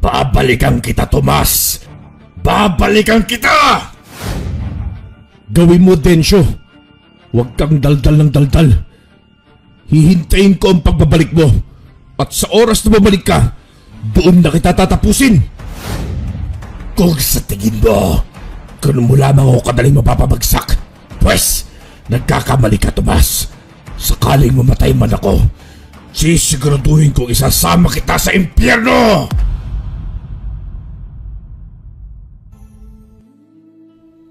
Babalikan kita, Tomas! Babalikan kita! Gawin mo, Densyo. Huwag kang daldal ng daldal. Hihintayin ko ang pagbabalik mo. At sa oras na babalik ka, doon na kita tatapusin. Kung sa tingin mo, ganun mo lamang ako kadaling mapapabagsak, pwes, nagkakamali ka, Tomas. Sakaling mamatay man ako, sisiguraduhin kong isasama kita sa impyerno!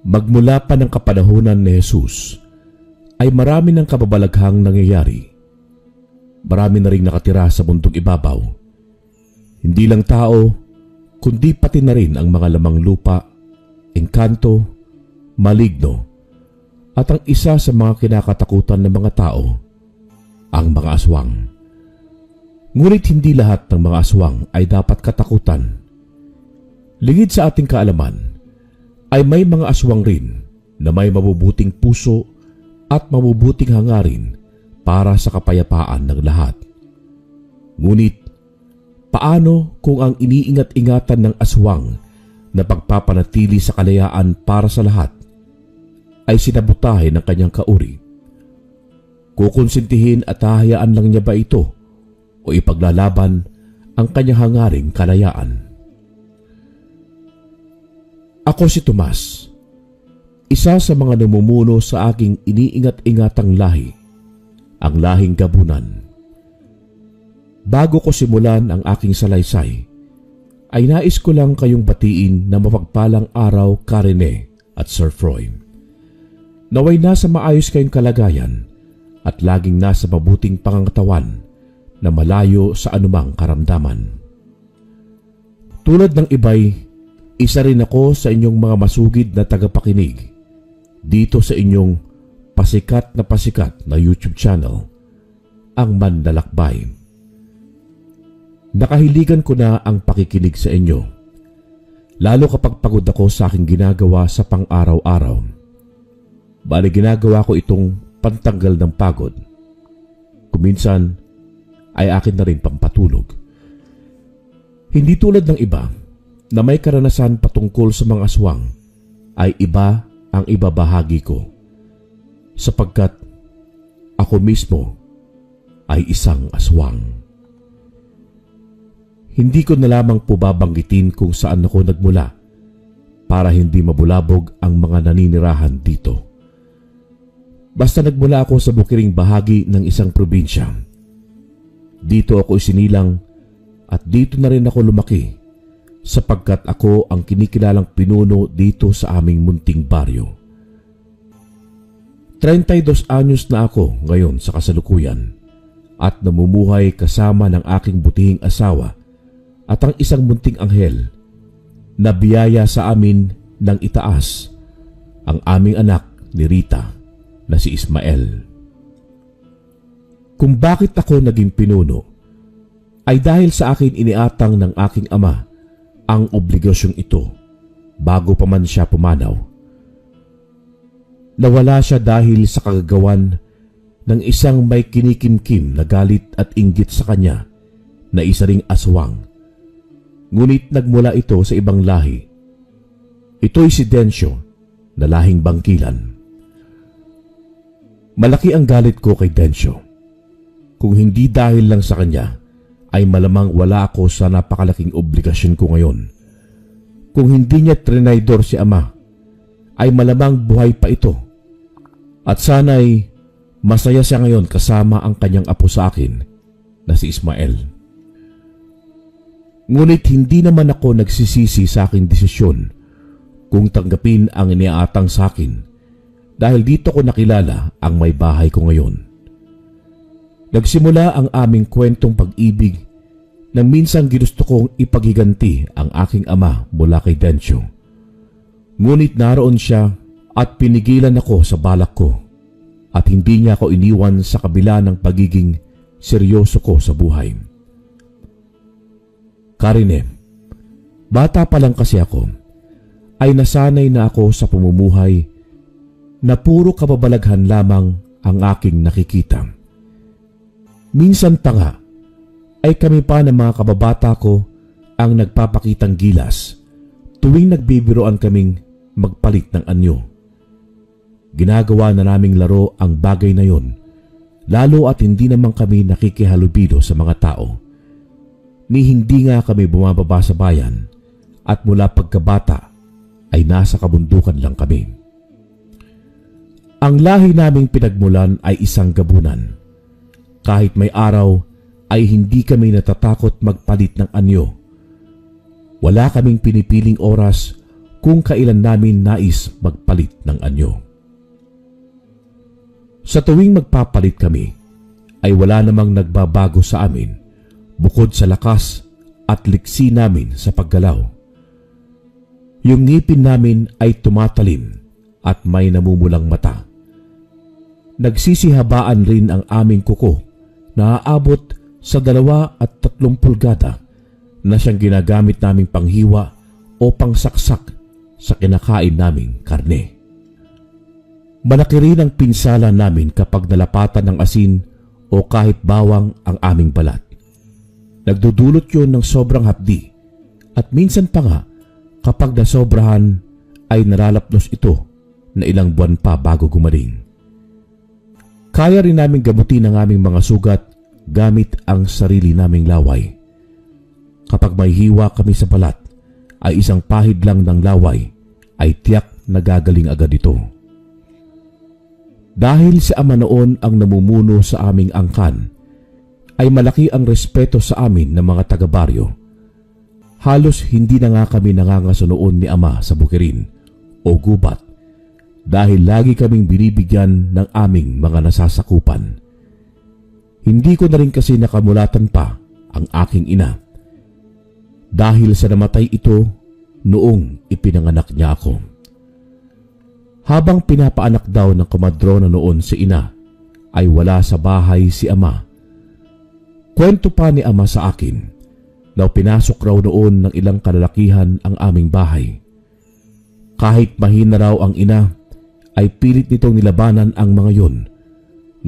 Magmula pa ng kapanahunan ni Jesus, ay marami ng kababalaghang nangyayari. Marami na rin nakatira sa mundong ibabaw. Hindi lang tao, kundi pati na rin ang mga lamang lupa, engkanto, maligno, at ang isa sa mga kinakatakutan ng mga tao, ang mga aswang. Ngunit hindi lahat ng mga aswang ay dapat katakutan. Lingid sa ating kaalaman, ay may mga aswang rin na may mabubuting puso at mabubuting hangarin para sa kapayapaan ng lahat. Ngunit, paano kung ang iniingat-ingatan ng aswang na pagpapanatili sa kalayaan para sa lahat ay sinabutahe ng kanyang kauri? Kukonsintihin at hahayaan lang niya ba ito o ipaglalaban ang kanyang hangaring kalayaan? Ako si Tomas, isa sa mga namumuno sa aking iniingat-ingatang lahi, ang lahing Gabunan. Bago ko simulan ang aking salaysay, ay nais ko lang kayong batiin na mapagpalang araw, Karine at Sir Froy. Naway nasa maayos kayong kalagayan at laging nasa mabuting pangangatawan na malayo sa anumang karamdaman. Tulad ng iba'y, isa rin ako sa inyong mga masugid na tagapakinig dito sa inyong pasikat na YouTube channel, ang Manlalakbay. Nakahiligan ko na ang pakikinig sa inyo, lalo kapag pagod ako sa aking ginagawa sa pang-araw-araw. Bali ginagawa ko itong pantanggal ng pagod. Kuminsan ay akin na rin pampatulog. Hindi tulad ng iba na may karanasan patungkol sa mga aswang, ay iba ang ibabahagi ko, sapagkat ako mismo ay isang aswang. Hindi ko na lamang po babanggitin kung saan ako nagmula para hindi mabulabog ang mga naninirahan dito. Basta nagmula ako sa bukiring bahagi ng isang probinsya. Dito ako isinilang at dito na rin ako lumaki, sapagkat ako ang kinikilalang pinuno dito sa aming munting baryo. 32 anyos na ako ngayon sa kasalukuyan at namumuhay kasama ng aking butihing asawa at ang isang munting anghel na biyaya sa amin ng itaas, ang aming anak ni Rita na si Ismael. Kung bakit ako naging pinuno ay dahil sa akin iniatang ng aking ama ang obligasyong ito bago pa man siya pumanaw. Nawala siya dahil sa kagagawan ng isang may kinikimkim na galit at inggit sa kanya na isa ring aswang. Ngunit nagmula ito sa ibang lahi. Ito'y si Densyo na lahing Bangkilan. Malaki ang galit ko kay Densyo. Kung hindi dahil lang sa kanya, ay malamang wala ako sa napakalaking obligasyon ko ngayon. Kung hindi niya trinaydor si ama, ay malamang buhay pa ito. At sana'y masaya siya ngayon kasama ang kanyang apo sa akin na si Ismael. Ngunit hindi naman ako nagsisisi sa aking desisyon kung tanggapin ang iniaatang sa akin dahil dito ko nakilala ang may bahay ko ngayon. Nagsimula ang aming kwentong pag-ibig nang minsan ginusto kong ipaghiganti ang aking ama mula kay Densyo. Ngunit naroon siya at pinigilan ako sa balak ko at hindi niya ako iniwan sa kabila ng pagiging seryoso ko sa buhay. Karine, bata pa lang kasi ako ay nasanay na ako sa pamumuhay na puro kababalaghan lamang ang aking nakikita. Minsan pa nga ay kami pa ng mga kababata ko ang nagpapakitang gilas tuwing nagbibiroan kaming magpalit ng anyo. Ginagawa na naming laro ang bagay na yon, lalo at hindi naman kami nakikihalubilo sa mga tao. Ni hindi nga kami bumababa sa bayan at mula pagkabata ay nasa kabundukan lang kami. Ang lahi naming pinagmulan ay isang gabunan. Kahit may araw ay hindi kami natatakot magpalit ng anyo. Wala kaming pinipiling oras kung kailan namin nais magpalit ng anyo. Sa tuwing magpapalit kami, ay wala namang nagbabago sa amin bukod sa lakas at liksi namin sa paggalaw. Yung ngipin namin ay tumatalim at may namumulang mata. Nagsisihabaan rin ang aming kuko na aabot sa 2 at 3 pulgada na siyang ginagamit naming panghiwa o pangsaksak sa kinakain naming karne. Malaki rin ang pinsala namin kapag nalapatan ng asin o kahit bawang ang aming balat. Nagdudulot yun ng sobrang hapdi at minsan pa nga kapag nasobrahan ay nalalapnos ito na ilang buwan pa bago gumaling. Kaya rin namin gamutin ang aming mga sugat gamit ang sarili naming laway. Kapag may hiwa kami sa balat ay isang pahid lang ng laway ay tiyak na gagaling agad ito. Dahil si Ama noon ang namumuno sa aming angkan, ay malaki ang respeto sa amin ng mga taga-baryo. Halos hindi na nga kami nangangaso noon ni Ama sa bukirin o gubat dahil lagi kaming binibigyan ng aming mga nasasakupan. Hindi ko na rin kasi nakamulatan pa ang aking ina dahil sa namatay ito noong ipinanganak niya ako. Habang pinapaanak daw ng komadrona noon si ina, ay wala sa bahay si Ama. Kwento pa ni Ama sa akin na pinasok raw noon ng ilang kalalakihan ang aming bahay. Kahit mahina raw ang ina, ay pilit nitong nilabanan ang mga yon.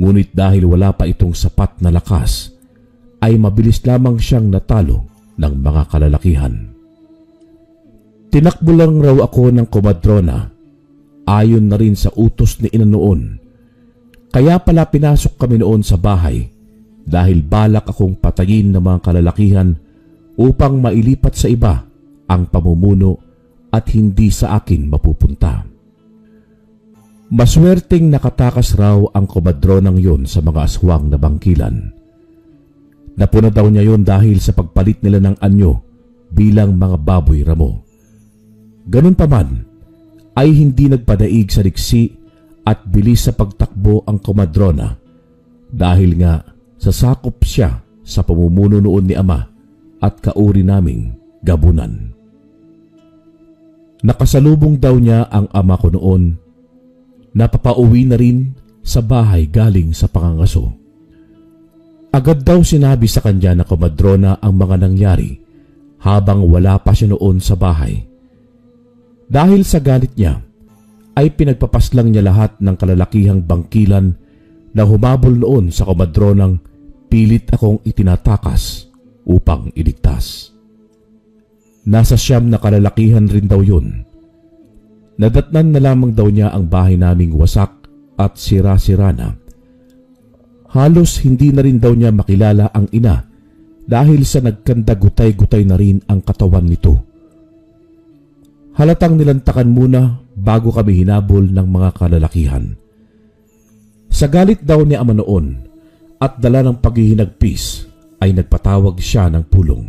Ngunit dahil wala pa itong sapat na lakas, ay mabilis lamang siyang natalo ng mga kalalakihan. Tinakbo lang raw ako ng komadrona ayon na rin sa utos ni ina noon. Kaya pala pinasok kami noon sa bahay dahil balak akong patayin ng mga kalalakihan upang mailipat sa iba ang pamumuno at hindi sa akin mapupunta. Maswerteng nakatakas raw ang komadronang yon sa mga aswang na bangkilan. Napuna daw niya yon dahil sa pagpalit nila ng anyo bilang mga baboy ramo. Ganun pa man, ay hindi nagpadaig sa liksi at bilis sa pagtakbo ang komadrona dahil nga sasakop siya sa pamumuno noon ni Ama at kauri naming gabunan. Nakasalubong daw niya ang ama ko noon. Napapauwi na rin sa bahay galing sa pangangaso. Agad daw sinabi sa kanya na komadrona ang mga nangyari habang wala pa siya noon sa bahay. Dahil sa galit niya, ay pinagpapaslang niya lahat ng kalalakihang bangkilan na humabol noon sa komadronang pilit akong itinatakas upang iligtas. Nasa 9 na kalalakihan rin daw yun. Nadatnan na lamang daw niya ang bahay naming wasak at sira-sira na. Halos hindi na rin daw niya makilala ang ina dahil sa nagkandagutay-gutay na rin ang katawan nito. Halatang nilantakan muna bago kami hinabol ng mga kalalakihan. Sa galit daw ni Ama noon at dala ng paghihinagpis ay nagpatawag siya ng pulong.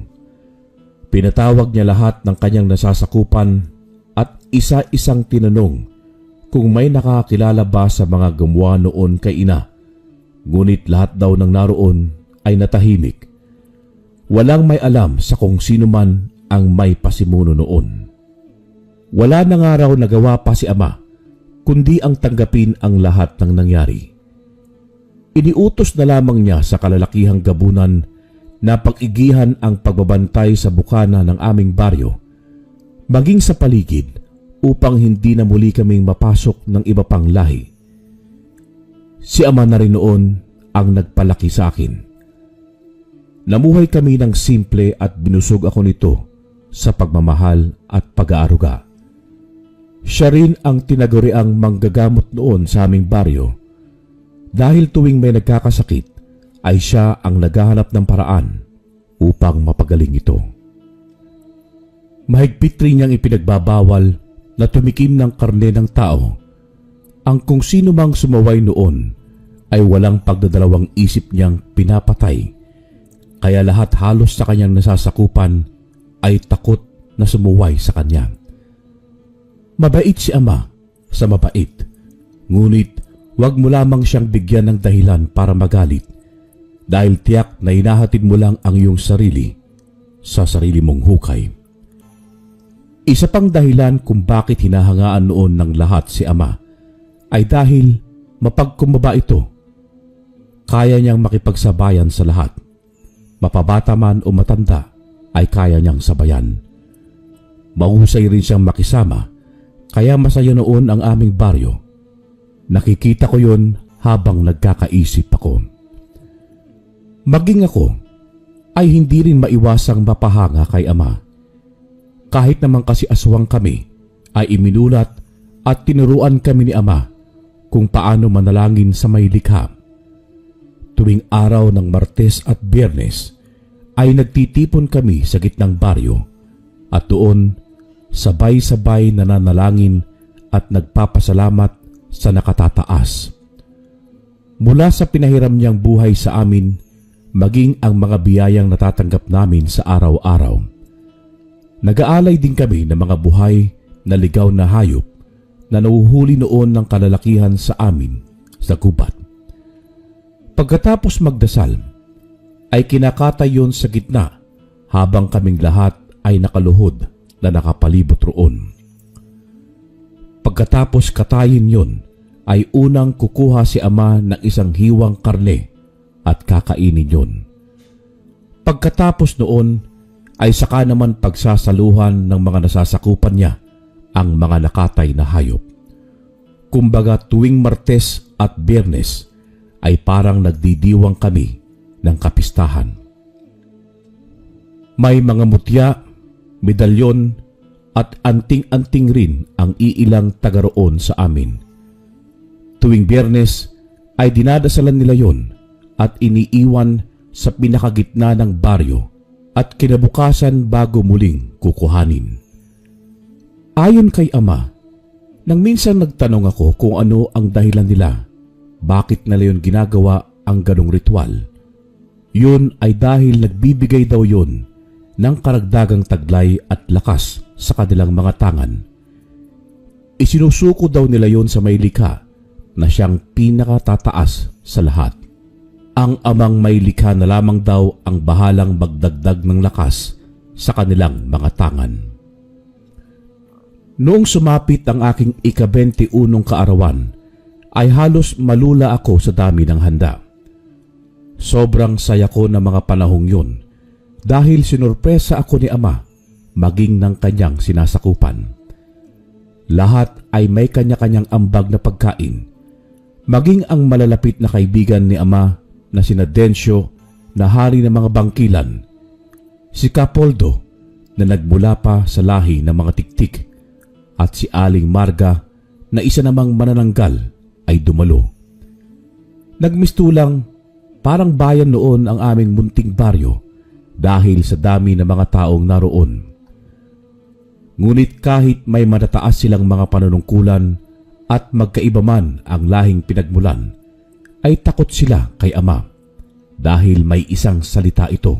Pinatawag niya lahat ng kanyang nasasakupan at isa-isang tinanong kung may nakakilala ba sa mga gumawa noon kay ina. Ngunit lahat daw ng naroon ay natahimik. Walang may alam sa kung sino man ang may pasimuno noon. Wala na nga raw nagawa pa si Ama, kundi ang tanggapin ang lahat ng nangyari. Iniutos na lamang niya sa kalalakihang gabunan na pag-igihan ang pagbabantay sa bukana ng aming baryo, maging sa paligid upang hindi na muli kaming mapasok ng iba pang lahi. Si Ama na rin noon ang nagpalaki sa akin. Namuhay kami ng simple at binusog ako nito sa pagmamahal at pag-aaruga. Siya rin ang tinaguriang manggagamot noon sa aming baryo dahil tuwing may nagkakasakit ay siya ang naghahanap ng paraan upang mapagaling ito. Mahigpit rin niyang ipinagbabawal na tumikim ng karne ng tao. Ang kung sino mang sumaway noon ay walang pagdadalawang isip niyang pinapatay, kaya lahat halos sa kanyang nasasakupan ay takot na sumuway sa kanya. Mabait si Ama sa mabait, ngunit wag mo lamang siyang bigyan ng dahilan para magalit dahil tiyak na hinahatid mo lang ang iyong sarili sa sarili mong hukay. Isa pang dahilan kung bakit hinahangaan noon ng lahat si Ama ay dahil mapagkumbaba ito. Kaya niyang makipagsabayan sa lahat. Mapabata man o matanda ay kaya niyang sabayan. Mahusay rin siyang makisama, kaya masaya noon ang aming baryo. Nakikita ko yon habang nagkakaisip ako. Maging ako ay hindi rin maiwasang mapahanga kay Ama. Kahit naman kasi aswang kami, ay iminulat at tinuruan kami ni Ama kung paano manalangin sa may likha. Tuwing araw ng Martes at Biyernes ay nagtitipon kami sa gitnang baryo at doon sabay-sabay nananalangin at nagpapasalamat sa nakatataas. Mula sa pinahiram niyang buhay sa amin, maging ang mga biyayang natatanggap namin sa araw-araw. Nag-aalay din kami ng mga buhay na ligaw na hayop na nahuhuli noon ng kalalakihan sa amin sa gubat. Pagkatapos magdasal, ay kinakatay yon sa gitna habang kaming lahat ay nakaluhod na nakapalibot roon. Pagkatapos katayin yon, ay unang kukuha si Ama ng isang hiwang karne at kakainin yon. Pagkatapos noon, ay saka naman pagsasaluhan ng mga nasasakupan niya ang mga nakatay na hayop. Kumbaga tuwing Martes at Biyernes ay parang nagdidiwang kami ng kapistahan. May mga mutya, medalyon at anting-anting rin ang iilang taga roon sa amin. Tuwing Biyernes ay dinadasalan nila yon at iniiwan sa pinakagitna ng baryo at kinabukasan bago muling kukuhanin. Ayon kay Ama, nang minsan nagtanong ako kung ano ang dahilan nila, bakit nila yun ginagawa ang ganong ritual. Yun ay dahil nagbibigay daw yun ng karagdagang taglay at lakas sa kanilang mga tangan. Isinusuko daw nila yon sa may likha na siyang pinakatataas sa lahat. Ang Amang may likha na lamang daw ang bahalang magdagdag ng lakas sa kanilang mga tangan. Noong sumapit ang aking ika-21 kaarawan, ay halos malula ako sa dami ng handa. Sobrang saya ko ng mga panahong yun dahil sinurpresa ako ni Ama maging ng kanyang sinasakupan. Lahat ay may kanya-kanyang ambag na pagkain, maging ang malalapit na kaibigan ni Ama na sina Densyo na hari ng mga bangkilan, si Capoldo na nagmula pa sa lahi ng mga tiktik, at si Aling Marga na isa namang manananggal ay dumalo. Nagmistulang parang bayan noon ang aming munting baryo dahil sa dami ng mga taong naroon. Ngunit kahit may matataas silang mga panunungkulan at magkaiba man ang lahing pinagmulan, ay takot sila kay Ama dahil may isang salita ito.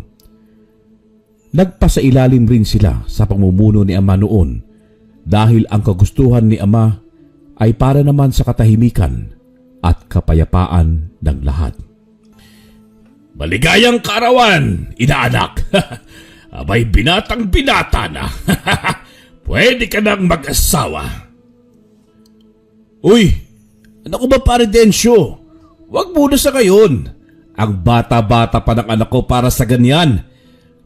Nagpasailalim rin sila sa pamumuno ni Ama noon dahil ang kagustuhan ni Ama ay para naman sa katahimikan at kapayapaan ng lahat. Maligayang kaarawan, inaanak. Abay binatang binata na. Pwede ka nang mag-asawa. Uy, anak ko ba pare Densyo? Huwag muna sa ngayon. Ang bata-bata pa ng anak ko para sa ganyan.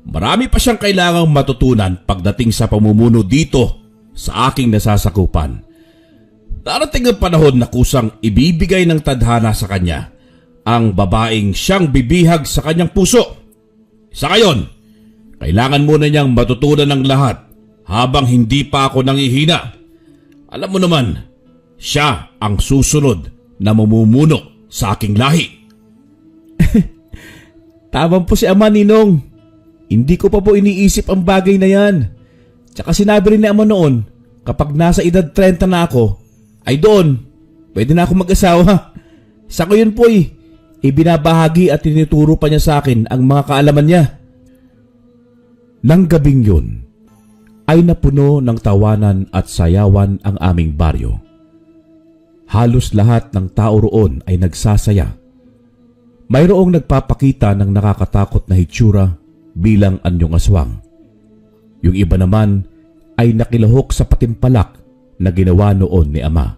Marami pa siyang kailangang matutunan pagdating sa pamumuno dito sa aking nasasakupan. Darating ang panahon na kusang ibibigay ng tadhana sa kanya ang babaeng siyang bibihag sa kanyang puso. Sa ngayon, Kailangan muna niyang matutunan ng lahat habang hindi pa ako nangihina. Alam mo naman, siya ang susunod na mamumuno sa aking lahi. Tama po si Ama, Ninong. Hindi ko pa po iniisip ang bagay na yan. Tsaka sinabi rin ni Ama noon, kapag nasa edad 30 na ako, ay doon, pwede na ako mag-asawa. Sa ko yun po ibinabahagi at tinuturo pa niya sa akin ang mga kaalaman niya. Nang gabing yun, ay napuno ng tawanan at sayawan ang aming baryo. Halos lahat ng tao roon ay nagsasaya. Mayroong nagpapakita ng nakakatakot na hitsura bilang anyong aswang. Yung iba naman ay nakilahok sa patimpalak na ginawa noon ni Ama.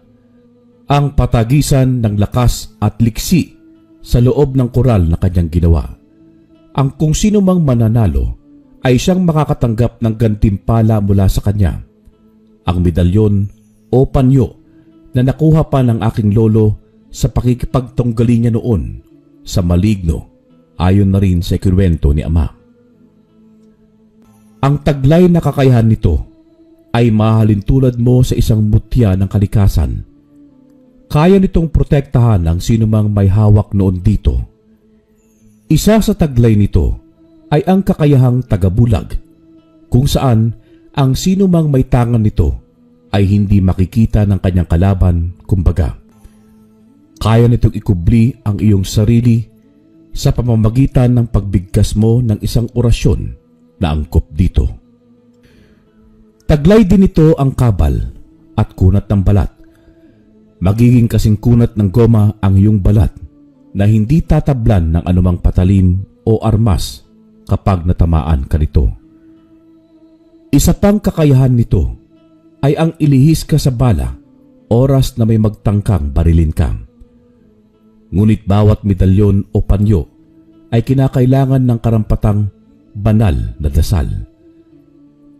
Ang patagisan ng lakas at liksi sa loob ng koral na kanyang ginawa. Ang kung sino mang mananalo ay siyang makakatanggap ng gantimpala mula sa kanya. Ang medalyon o panyo na nakuha pa ng aking lolo sa pakikipagtunggali niya noon sa maligno, ayon na rin sa ikinuwento ni Ama. Ang taglay na kakayahan nito ay mahalin tulad mo sa isang mutya ng kalikasan. Kaya nitong protektahan ang sinumang may hawak noon dito. Isa sa taglay nito ay ang kakayahang tagabulag, kung saan ang sinumang may tangan nito ay hindi makikita ng kanyang kalaban, kumbaga. Kaya nitong ikubli ang iyong sarili sa pamamagitan ng pagbigkas mo ng isang orasyon na angkop dito. Taglay din ito ang kabal at kunat ng balat. Magiging kasing kunat ng goma ang iyong balat na hindi tatablan ng anumang patalim o armas kapag natamaan ka nito. Isa pang kakayahan nito ay ang ilihis ka sa bala oras na may magtangkang barilin ka. Ngunit bawat medalyon o panyo ay kinakailangan ng karampatang banal na dasal.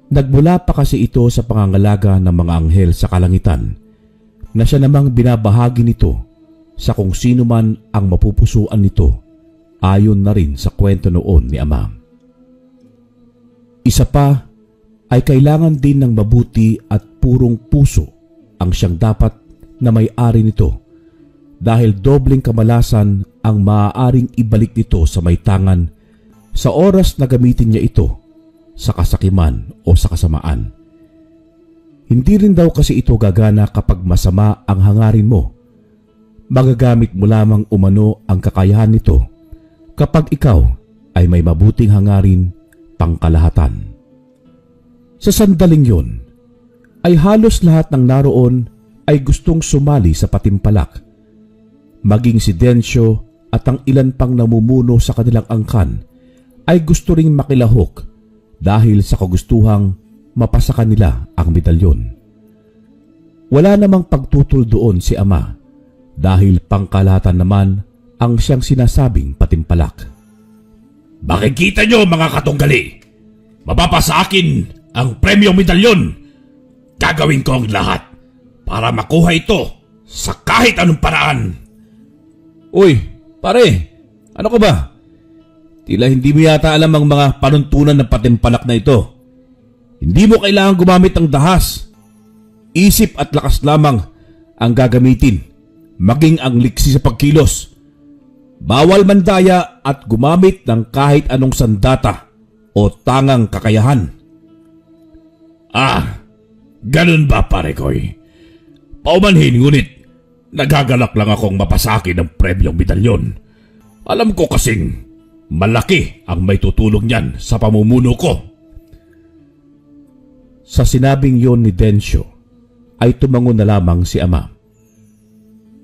Nagmula pa kasi ito sa pangangalaga ng mga anghel sa kalangitan na siya namang binabahagi nito sa kung sino man ang mapupusuan nito ayon na rin sa kwento noon ni Ama. Isa pa ay kailangan din ng mabuti at purong puso ang siyang dapat na may-ari nito dahil dobleng kamalasan ang maaaring ibalik nito sa may tangan sa oras na gamitin niya ito sa kasakiman o sa kasamaan. Hindi rin daw kasi ito gagana kapag masama ang hangarin mo. Magagamit mo lamang umano ang kakayahan nito kapag ikaw ay may mabuting hangarin pangkalahatan. Sa sandaling yun, ay halos lahat ng naroon ay gustong sumali sa patimpalak. Maging si Densyo at ang ilan pang namumuno sa kanilang angkan ay gusto ring makilahok dahil sa kagustuhang mapasakan nila ang medalyon. Wala namang pagtutol doon si Ama dahil pangkalahatan naman ang siyang sinasabing patimpalak. Makikita nyo mga katunggali, mababa sa akin ang premyong medalyon. Gagawin ko ang lahat para makuha ito sa kahit anong paraan. Uy, pare, ano ka ba? Tila hindi mo yata alam ang mga panuntunan ng patimpalak na ito. Hindi mo kailangan gumamit ng dahas. Isip at lakas lamang ang gagamitin, maging ang liksi sa pagkilos. Bawal mandaya at gumamit ng kahit anong sandata o tangang kakayahan. Ganun ba pare koy? Paumanhin ngunit nagagalak lang akong mapasakin ng premyong medalyon. Alam ko kasing malaki ang may tutulong niyan sa pamumuno ko. Sa sinabing yon ni Densyo ay tumango na lamang si Ama.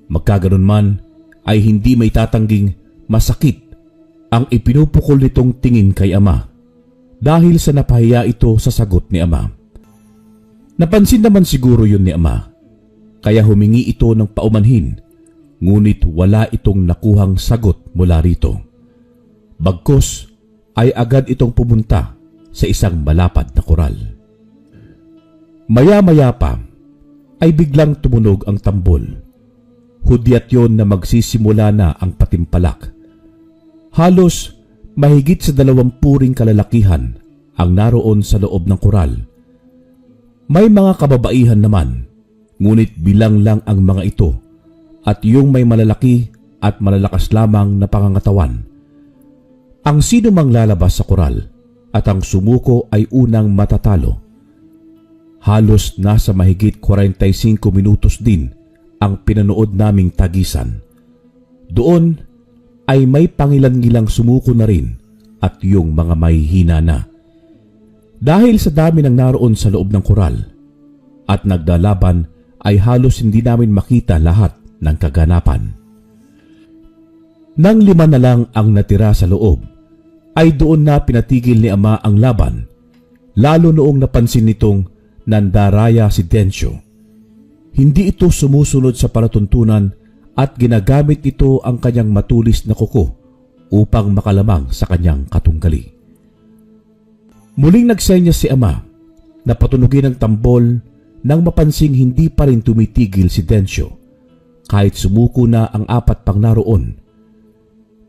Magkaganon man ay hindi may tatangging masakit ang ipinupukol nitong tingin kay Ama dahil sa napahiya ito sa sagot ni Ama. Napansin naman siguro yun ni Ama, kaya humingi ito ng paumanhin, ngunit wala itong nakuhang sagot mula rito. Bagkus ay agad itong pumunta sa isang malapad na koral. Maya-maya pa ay biglang tumunog ang tambol. Hudyat yon na magsisimula na ang patimpalak. Halos mahigit sa 20 kalalakihan ang naroon sa loob ng koral. May mga kababaihan naman, ngunit bilang lang ang mga ito at yung may malalaki at malalakas lamang na pangangatawan. Ang sino mang lalabas sa koral at ang sumuko ay unang matatalo. Halos nasa mahigit 45 minutos din ang pinanood naming tagisan. Doon ay may pangilan-ngilang sumuko na rin at yung mga may hina na. Dahil sa dami ng naroon sa loob ng koral at nagdalaban ay halos hindi namin makita lahat ng kaganapan. Nang 5 na lang ang natira sa loob, ay doon na pinatigil ni Ama ang laban, lalo noong napansin nitong nandaraya si Densyo. Hindi ito sumusunod sa palatuntunan at ginagamit ito ang kanyang matulis na kuko upang makalamang sa kanyang katunggali. Muling nagsenyas si Ama na patunugin ang tambol nang mapansing hindi pa rin tumitigil si Densyo kahit sumuko na ang 4 pang naroon.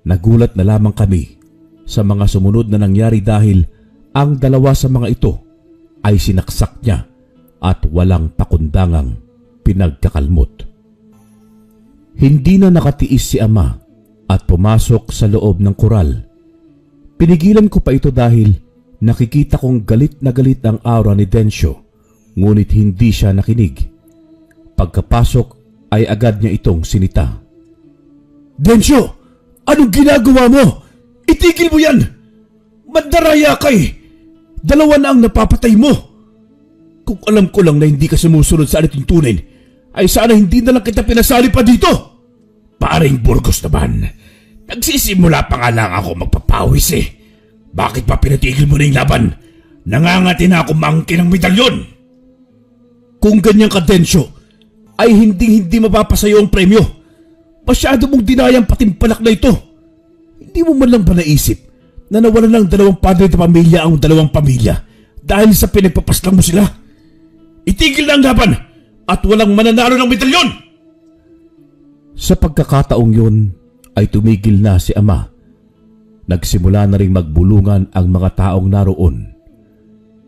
Nagulat na lamang kami sa mga sumunod na nangyari dahil ang 2 sa mga ito ay sinaksak niya at walang pakundangang pinagkakalmot. Hindi na nakatiis si Ama at pumasok sa loob ng koral. Pinigilan ko pa ito dahil nakikita kong galit na galit ang aura ni Densyo, ngunit hindi siya nakinig. Pagkapasok ay agad niya itong sinita. Densyo! Anong ginagawa mo? Itigil mo yan! Mandaraya ka eh! 2 na ang napapatay mo! Kung alam ko lang na hindi ka sumusunod sa alituntunin, ay sana hindi na lang kita pinasali pa dito! Paring Burgos naman, nagsisimula pa nga lang ako magpapawis eh. Bakit pa pinatigil mo na yung laban? Nangangati na ako maangkin ng medalyon! Kung ganyan ka, Densyo, ay hindi mapapasayo ang premyo. Masyado mong dinayang patimpalak na ito. Hindi mo man lang ba naisip na nawalan ng 2 padre na pamilya ang 2 pamilya dahil sa pinagpapaslang mo sila? Itigil na ang laban at walang mananalo ng medalyon! Sa pagkakataong yun ay tumigil na si Ama. Nagsimula na rin magbulungan ang mga taong naroon.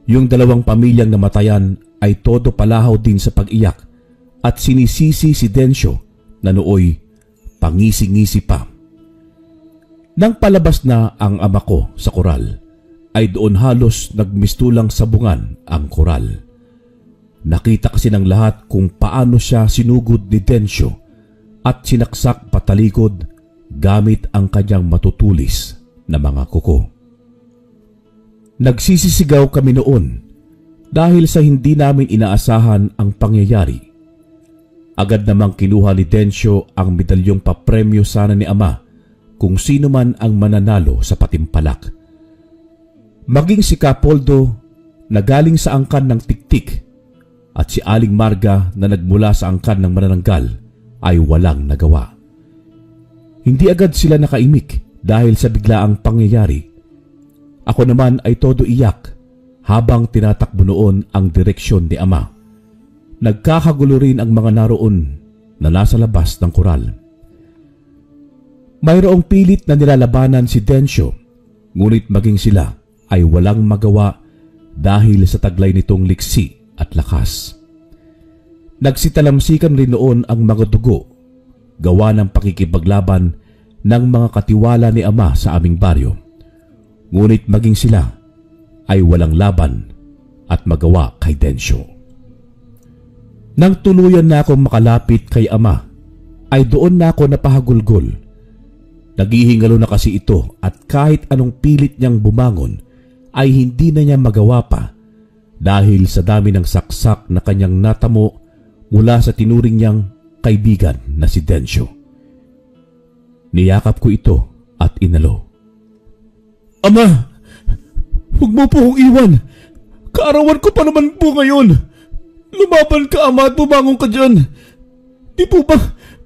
Yung 2 pamilyang namatayan ay todo palahaw din sa pag-iyak at sinisisi si Densyo na nooy pangisi-ngisi pa. Nang palabas na ang ama ko sa koral, ay doon halos nagmistulang sabungan ang koral. Nakita kasi ng lahat kung paano siya sinugod ni Densyo at sinaksak patalikod gamit ang kanyang matutulis na mga kuko. Nagsisisigaw kami noon dahil sa hindi namin inaasahan ang pangyayari. Agad namang kinuha ni Densyo ang medalyong papremyo sana ni Ama kung sino man ang mananalo sa patimpalak. Maging si Capoldo na galing sa angkan ng tiktik at si Aling Marga na nagmula sa angkan ng manananggal ay walang nagawa. Hindi agad sila nakaimik dahil sa biglaang pangyayari. Ako naman ay todo iyak habang tinatakbo noon ang direksyon ni Ama. Nagkakagulo rin ang mga naroon na nasa labas ng koral. Mayroong pilit na nilalabanan si Densyo, ngunit maging sila ay walang magawa dahil sa taglay nitong liksi at lakas. Nagsitalamsikan rin noon ang mga dugo, gawa ng pakikipaglaban ng mga katiwala ni Ama sa aming baryo. Ngunit maging sila ay walang laban at magawa kay Densyo. Nang tuluyan na akong makalapit kay Ama, ay doon na ako napahagulgol. Naghihingalo na kasi ito at kahit anong pilit niyang bumangon ay hindi na niya magawa pa dahil sa dami ng saksak na kanyang natamo mula sa tinuring niyang kaibigan na si Densyo. Niyakap ko ito at inalo. Ama, huwag mo po akong iwan. Kaarawan ko pa naman po ngayon. Lumaban ka, Ama, at bumangon ka dyan. Di po ba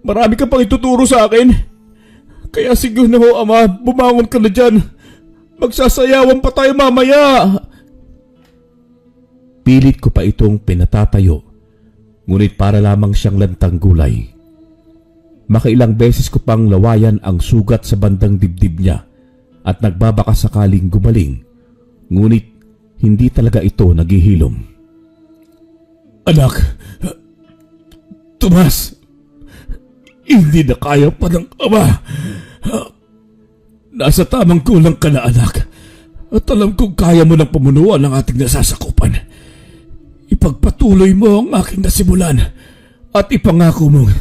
marami ka pang ituturo sa akin? Kaya siguro na ho, Ama, bumangon ka na dyan. Magsasayawan pa tayo mamaya. Pilit ko pa itong pinatatayo, ngunit para lamang siyang lantang gulay. Makailang beses ko pang lawayan ang sugat sa bandang dibdib niya at nagbabaka sakaling gumaling, ngunit hindi talaga ito naghihilom. Anak, Tomas, hindi na kaya pa ng ama. Nasa tamang kulang ka na, anak. At alam kong kaya mo ng pamunuan ang ating nasasakupan. Ipagpatuloy mo ang aking nasimulan at ipangako mong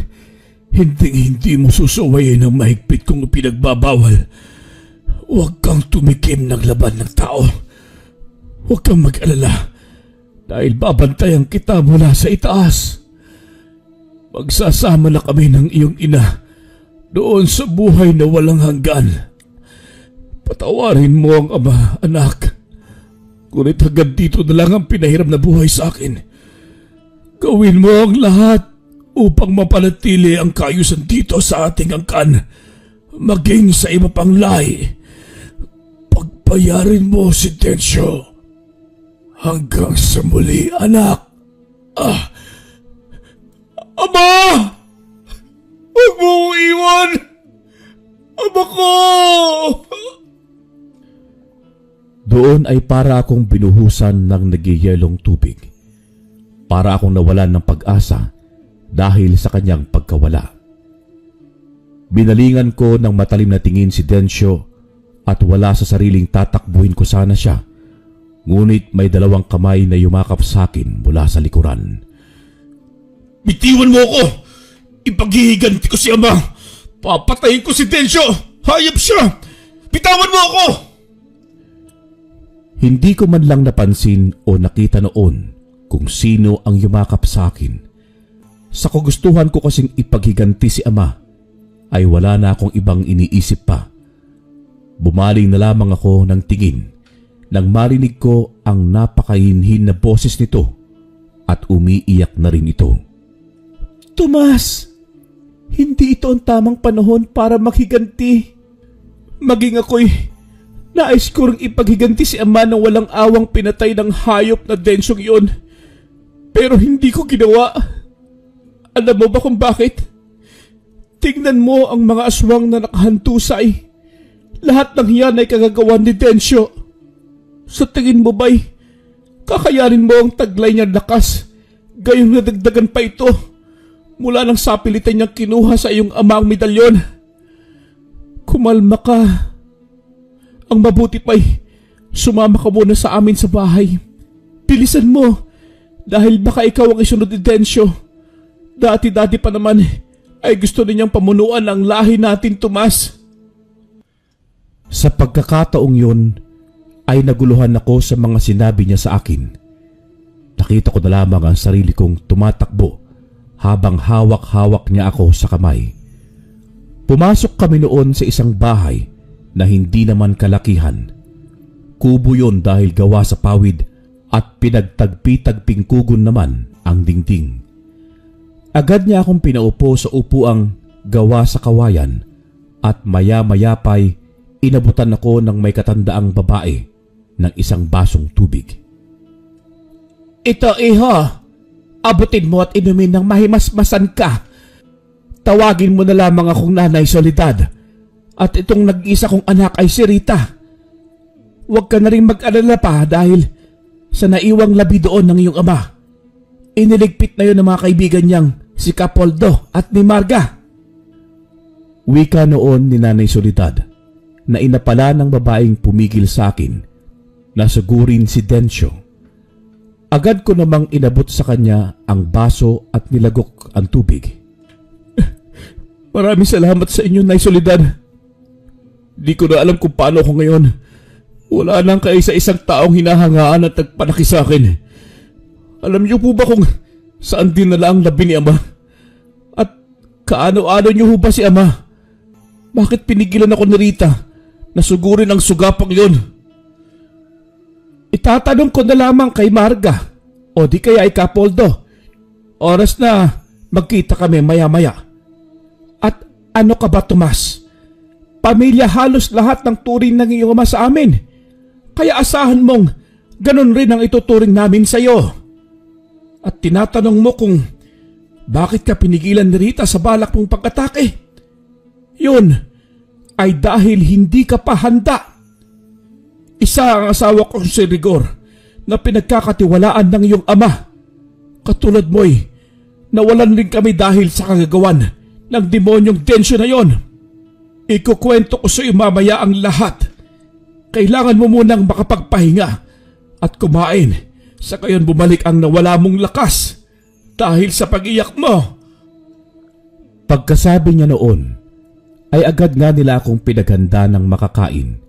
hindi mo susuwayin ang mahigpit kong pinagbabawal. Huwag kang tumikim ng laban ng tao. Huwag kang mag-alala dahil babantayan kita mula sa itaas. Magsasama na kami ng iyong ina doon sa buhay na walang hanggan. Patawarin mo ang ama, anak. Ngunit hanggang dito na lang ang pinahiram na buhay sa akin. Gawin mo ang lahat upang mapanatili ang kaayusan dito sa ating angkan, maging sa iba pang lahi. Pagbayarin mo si Densyo. Hanggang sa muli, anak. Ama! Huwag mo akong iwan! Ama ko! Doon ay para akong binuhusan ng nagyayelong tubig. Para akong nawalan ng pag-asa dahil sa kanyang pagkawala. Binalingan ko ng matalim na tingin si Densyo at wala sa sariling tatakbuhin ko sana siya. Ngunit may dalawang kamay na yumakap sa akin mula sa likuran. Bitiwan mo ako! Ipaghihiganti ko si ama! Papatayin ko si Densyo! Hayop siya! Bitawan mo ako! Hindi ko man lang napansin o nakita noon kung sino ang yumakap sa akin. Sa kagustuhan ko kasing ipaghiganti si ama, ay wala na akong ibang iniisip pa. Bumaling na lamang ako ng tingin nang marinig ko ang napakahinhin na boses nito at umiiyak na rin ito. Tomas, hindi ito ang tamang panahon para makhiganti. Maging ako'y nais ko ring ipaghiganti si ama ng walang awang pinatay ng hayop na Densyong iyon. Pero hindi ko ginawa. Alam mo ba kung bakit? Tingnan mo ang mga aswang na nakahantusay. Lahat ng yan ay kagagawan ni Densyo. Sa tingin mo ba'y kakayanin mo ang taglay niyang lakas, gayong nadagdagan pa ito mula ng sapilitan niyang kinuha sa iyong ama ang medalyon? Kumalma ka. Ang mabuti pa'y sumama ka muna sa amin sa bahay. Bilisan mo dahil baka ikaw ang isunod ni Densyo. Dati-dati pa naman ay gusto ninyang pamunuan ang lahi natin, Tomas. Sa pagkakataong yun, ay naguluhan ako sa mga sinabi niya sa akin. Nakita ko na lamang ang sarili kong tumatakbo habang hawak-hawak niya ako sa kamay. Pumasok kami noon sa isang bahay na hindi naman kalakihan. Kubo yun dahil gawa sa pawid at pinagtagpi-tagping kugon naman ang dingding. Agad niya akong pinaupo sa upuang gawa sa kawayan at maya-maya pa'y inabutan ako ng may katandaang babae ng isang basong tubig. Ito, iho. Abutin mo at inumin ng mahimasmasan ka. Tawagin mo na lamang akong Nanay Soledad. At itong nag-isa kong anak ay si Rita. Huwag ka na rin mag-alala pa dahil sa naiwang labi doon ng iyong ama. Iniligpit na yun ng mga kaibigan niyang si Capoldo at ni Marga. Wika noon ni Nanay Soledad na inapala ng babaeng pumigil sa akin na sugurin si Densyo. Agad ko namang inabot sa kanya ang baso at nilagok ang tubig. Maraming salamat sa inyo, Nay Soledad. Di ko na alam kung paano ako ngayon. Wala nang kaisa-isang taong hinahangaan at nagpanaki sa akin. Alam niyo po ba kung saan dinala ang labi ni ama? At kaano-ano niyo ba si ama? Bakit pinigilan ako ni Rita na sugurin ang sugapang yon? Itatanong ko na lamang kay Marga o di kaya ay Capoldo. Oras na magkita kami maya-maya. At ano ka ba, Tomas? Pamilya halos lahat ng turing ng iyong ama sa amin. Kaya asahan mong ganun rin ang ituturing namin sa iyo. At tinatanong mo kung bakit ka pinigilan ni Rita sa balak mong pag-atake. Yun ay dahil hindi ka pa handa. Isa ang asawa ko si Rigor na pinagkakatiwalaan ng iyong ama. Katulad mo'y nawalan rin kami dahil sa kagagawan ng demonyong Densyo na yon. Ikukwento ko sa iyo mamaya ang lahat. Kailangan mo munang makapagpahinga at kumain, sa gayon bumalik ang nawala mong lakas dahil sa pag-iyak mo. Pagkasabi niya noon, ay agad nga nila akong pinaghanda ng makakain.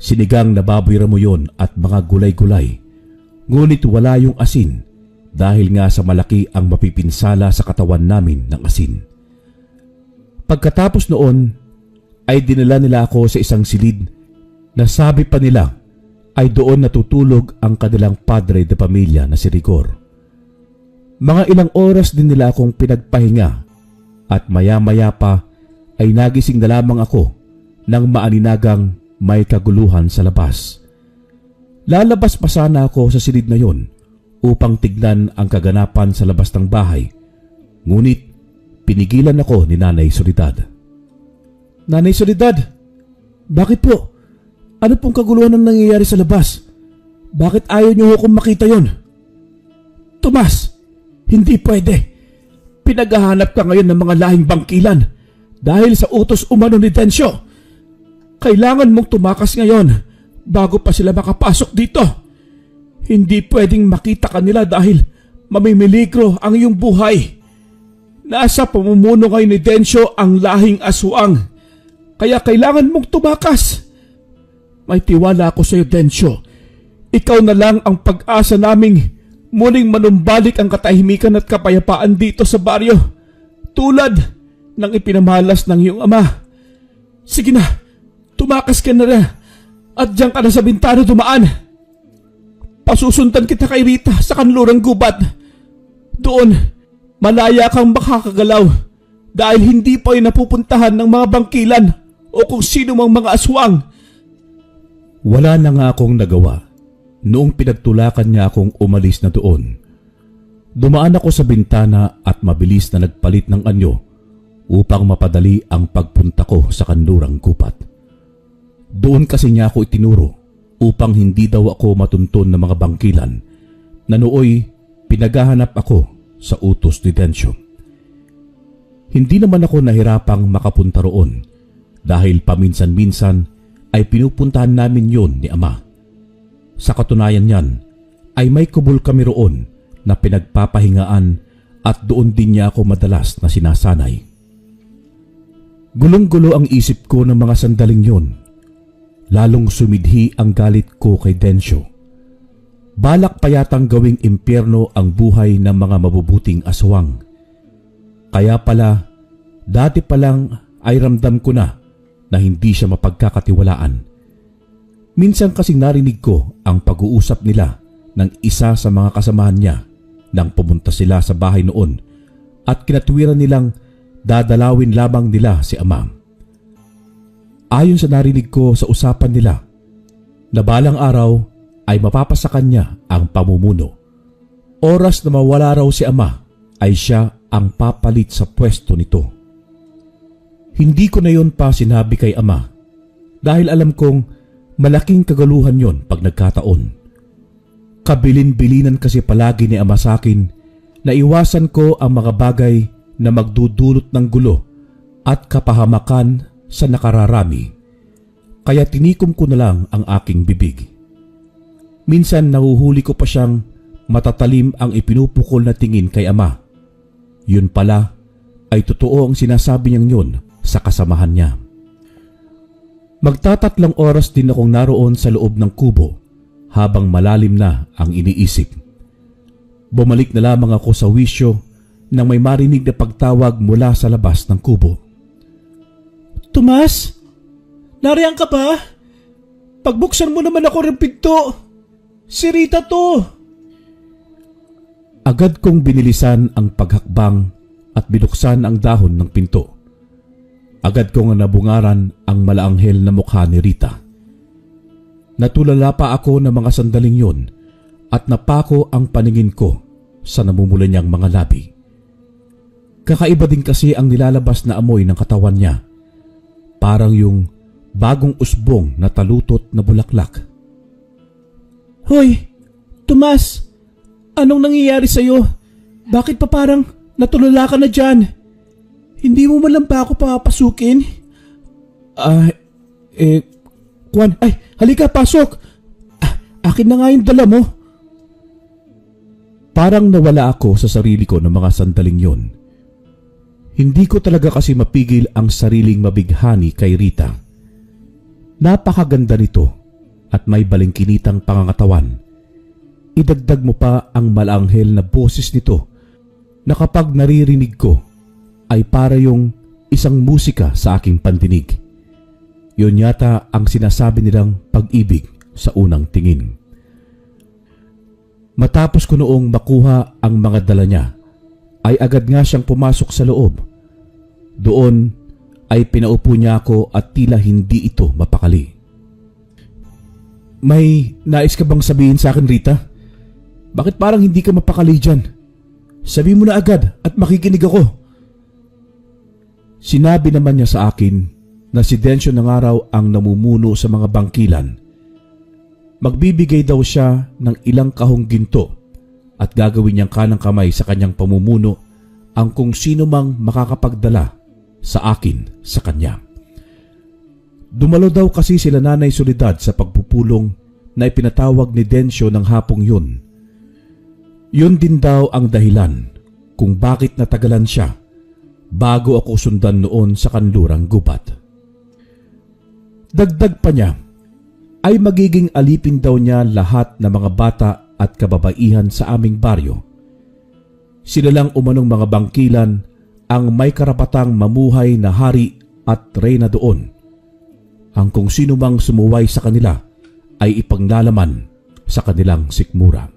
Sinigang na baboy ramuyon at mga gulay-gulay, ngunit wala yung asin dahil nga sa malaki ang mapipinsala sa katawan namin ng asin. Pagkatapos noon, ay dinala nila ako sa isang silid na sabi pa nila ay doon natutulog ang kanilang padre de pamilya na si Rigor. Mga ilang oras din nila akong pinagpahinga at maya-maya pa ay nagising na lamang ako nang maaninagang may kaguluhan sa labas. Lalabas pa sana ako sa silid na yon upang tignan ang kaganapan sa labas ng bahay, ngunit pinigilan ako ni Nanay Soledad. Nanay Soledad, bakit po? Ano pong kaguluhan ang nangyayari sa labas? Bakit ayaw niyo akong makita yon? Tomas, hindi pwede. Pinaghahanap ka ngayon ng mga lahing bangkilan dahil sa utos umano ni Densyo. Kailangan mong tumakas ngayon bago pa sila makapasok dito. Hindi pwedeng makita ka nila dahil mamimiligro ang iyong buhay. Nasa pamumuno ngayon ni Densyo ang lahing aswang, kaya kailangan mong tumakas. May tiwala ako sa iyo, Densyo. Ikaw na lang ang pag-asa naming muling manumbalik ang katahimikan at kapayapaan dito sa baryo, tulad ng ipinamalas ng iyong ama. Sige na, tumakas ka na rin at diyan ka na sa bintana dumaan. Pasusundan kita kay Rita sa kanlurang gubat. Doon, malaya kang makakagalaw dahil hindi pa ay napupuntahan ng mga bangkilan o kung sino mang mga aswang. Wala na nga akong nagawa noong pinagtulakan niya akong umalis na doon. Dumaan ako sa bintana at mabilis na nagpalit ng anyo upang mapadali ang pagpunta ko sa kanlurang gubat. Doon kasi niya ako itinuro upang hindi daw ako matuntun ng mga bangkilan na nooy pinaghahanap ako sa utos ni Densyo. Hindi naman ako nahirapang makapunta roon dahil paminsan-minsan ay pinupuntahan namin yon ni Ama. Sa katunayan niyan ay may kubol kami roon na pinagpapahingaan at doon din niya ako madalas na sinasanay. Gulong-gulo ang isip ko ng mga sandaling yon. Lalong sumidhi ang galit ko kay Densyo. Balak pa yatang gawing impyerno ang buhay ng mga mabubuting aswang. Kaya pala, dati pa lang ay ramdam ko na hindi siya mapagkakatiwalaan. Minsan kasing narinig ko ang pag-uusap nila ng isa sa mga kasamahan niya nang pumunta sila sa bahay noon at kinatwiran nilang dadalawin lamang nila si Ama. Ayon sa narinig ko sa usapan nila, na balang araw ay mapapasa kanya ang pamumuno. Oras na mawala raw si Ama ay siya ang papalit sa pwesto nito. Hindi ko na yon pa sinabi kay Ama dahil alam kong malaking kagaluhan yon pag nagkataon. Kabilin-bilinan kasi palagi ni Ama sa akin na iwasan ko ang mga bagay na magdudulot ng gulo at kapahamakan sa nakararami. Kaya tinikom ko na lang ang aking bibig. Minsan nahuhuli ko pa siyang matatalim ang ipinupukol na tingin kay Ama. Yun pala ay totoo ang sinasabi niyang yun sa kasamahan niya. Magtatatlong oras din akong naroon sa loob ng kubo habang malalim na ang iniisip. Bumalik na lamang ako sa wisyo nang may marinig na pagtawag mula sa labas ng kubo. Tomas, nariyan ka ba? Pagbuksan mo naman ako ng pinto. Si Rita to. Agad kong binilisan ang paghakbang at binuksan ang dahon ng pinto. Agad kong nabungaran ang malaanghel na mukha ni Rita. Natulala pa ako ng mga sandaling yun at napako ang paningin ko sa namumula niyang mga labi. Kakaiba din kasi ang nilalabas na amoy ng katawan niya. Parang yung bagong usbong na talutot na bulaklak. Hoy, Tomas, anong nangyayari sa'yo? Bakit pa parang natulala ka na dyan? Hindi mo man lang ba ako papasukin? Kwan, halika, pasok. Akin na nga yung dala mo. Parang nawala ako sa sarili ko ng mga sandaling yon. Hindi ko talaga kasi mapigil ang sariling mabighani kay Rita. Napakaganda nito at may balingkinitang pangangatawan. Idagdag mo pa ang malanghel na boses nito na kapag naririnig ko ay para yung isang musika sa aking pandinig. Yun yata ang sinasabi nilang pag-ibig sa unang tingin. Matapos ko noong makuha ang mga dala niya, ay agad nga siyang pumasok sa loob. Doon ay pinaupo niya ako at tila hindi ito mapakali. May nais ka bang sabihin sa akin, Rita? Bakit parang hindi ka mapakali dyan? Sabi mo na agad at makikinig ako. Sinabi naman niya sa akin na si Densyo ng araw ang namumuno sa mga bangkilan. Magbibigay daw siya ng ilang kahong ginto at gagawin niyang kanang kamay sa kanyang pamumuno ang kung sino mang makakapagdala sa akin sa kanya. Dumalo daw kasi sila Nanay Soledad sa pagpupulong na ipinatawag ni Densyo ng hapong yun. Yun din daw ang dahilan kung bakit natagalan siya bago ako sundan noon sa kanlurang gubat. Dagdag pa niya, ay magiging alipin daw niya lahat ng mga bata at kababaihan sa aming baryo. Sila lang umanong mga bangkilan ang may karapatang mamuhay na hari at reyna doon. Ang kung sino mang sumuway sa kanila ay ipanglalaman sa kanilang sikmura.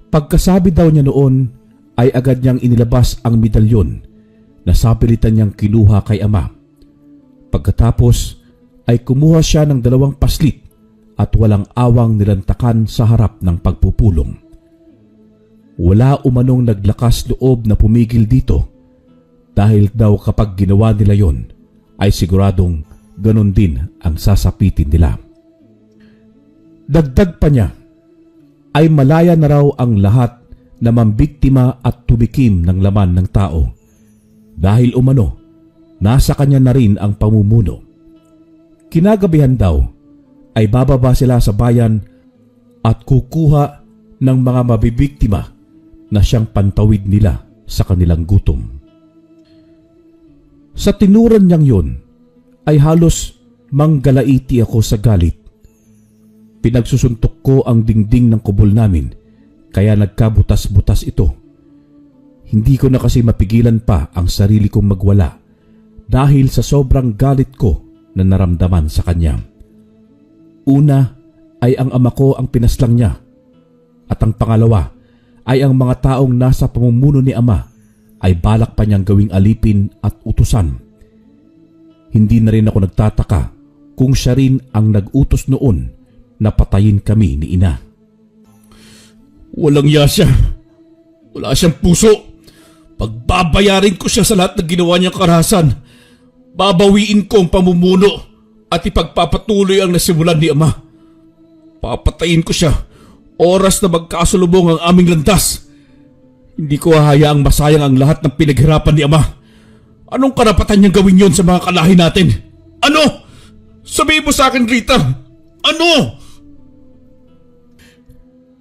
Pagkasabi daw niya noon ay agad niyang inilabas ang medalyon na sapilitan niyang kinuha kay ama. Pagkatapos ay kumuha siya ng 2 paslit at walang awang nilantakan sa harap ng pagpupulong. Wala umanong naglakas loob na pumigil dito dahil daw kapag ginawa nila yon ay siguradong ganon din ang sasapitin nila. Dagdag pa niya, ay malaya na raw ang lahat na mambiktima at tumikim ng laman ng tao dahil umano nasa kanya na rin ang pamumuno. Kinagabihan daw ay bababa sila sa bayan at kukuha ng mga mabibiktima na siyang pantawid nila sa kanilang gutom. Sa tinuran niyang yun ay halos manggalaiti ako sa galit. Pinagsusuntok ko ang dingding ng kubol namin kaya nagkabutas-butas ito. Hindi ko na kasi mapigilan pa ang sarili kong magwala dahil sa sobrang galit ko na naramdaman sa kanya. Una ay ang ama ko ang pinaslang niya at ang pangalawa ay ang mga taong nasa pamumuno ni ama ay balak pa niyang gawing alipin at utusan. Hindi na rin ako nagtataka kung siya rin ang nag-utos noon na patayin kami ni ina. Walang yasya. Wala siyang puso. Pagbabayarin ko siya sa lahat ng ginawa niyang karahasan. Babawiin ko ang pamumuno at ipagpapatuloy ang nasimulan ni ama. Papatayin ko siya oras na magkasalubong ang aming landas. Hindi ko hahayaang masayang ang lahat ng pinaghirapan ni ama. Anong karapatan niyang gawin yon sa mga kalahi natin? Ano? Sabihin mo sa akin, Rita. Ano?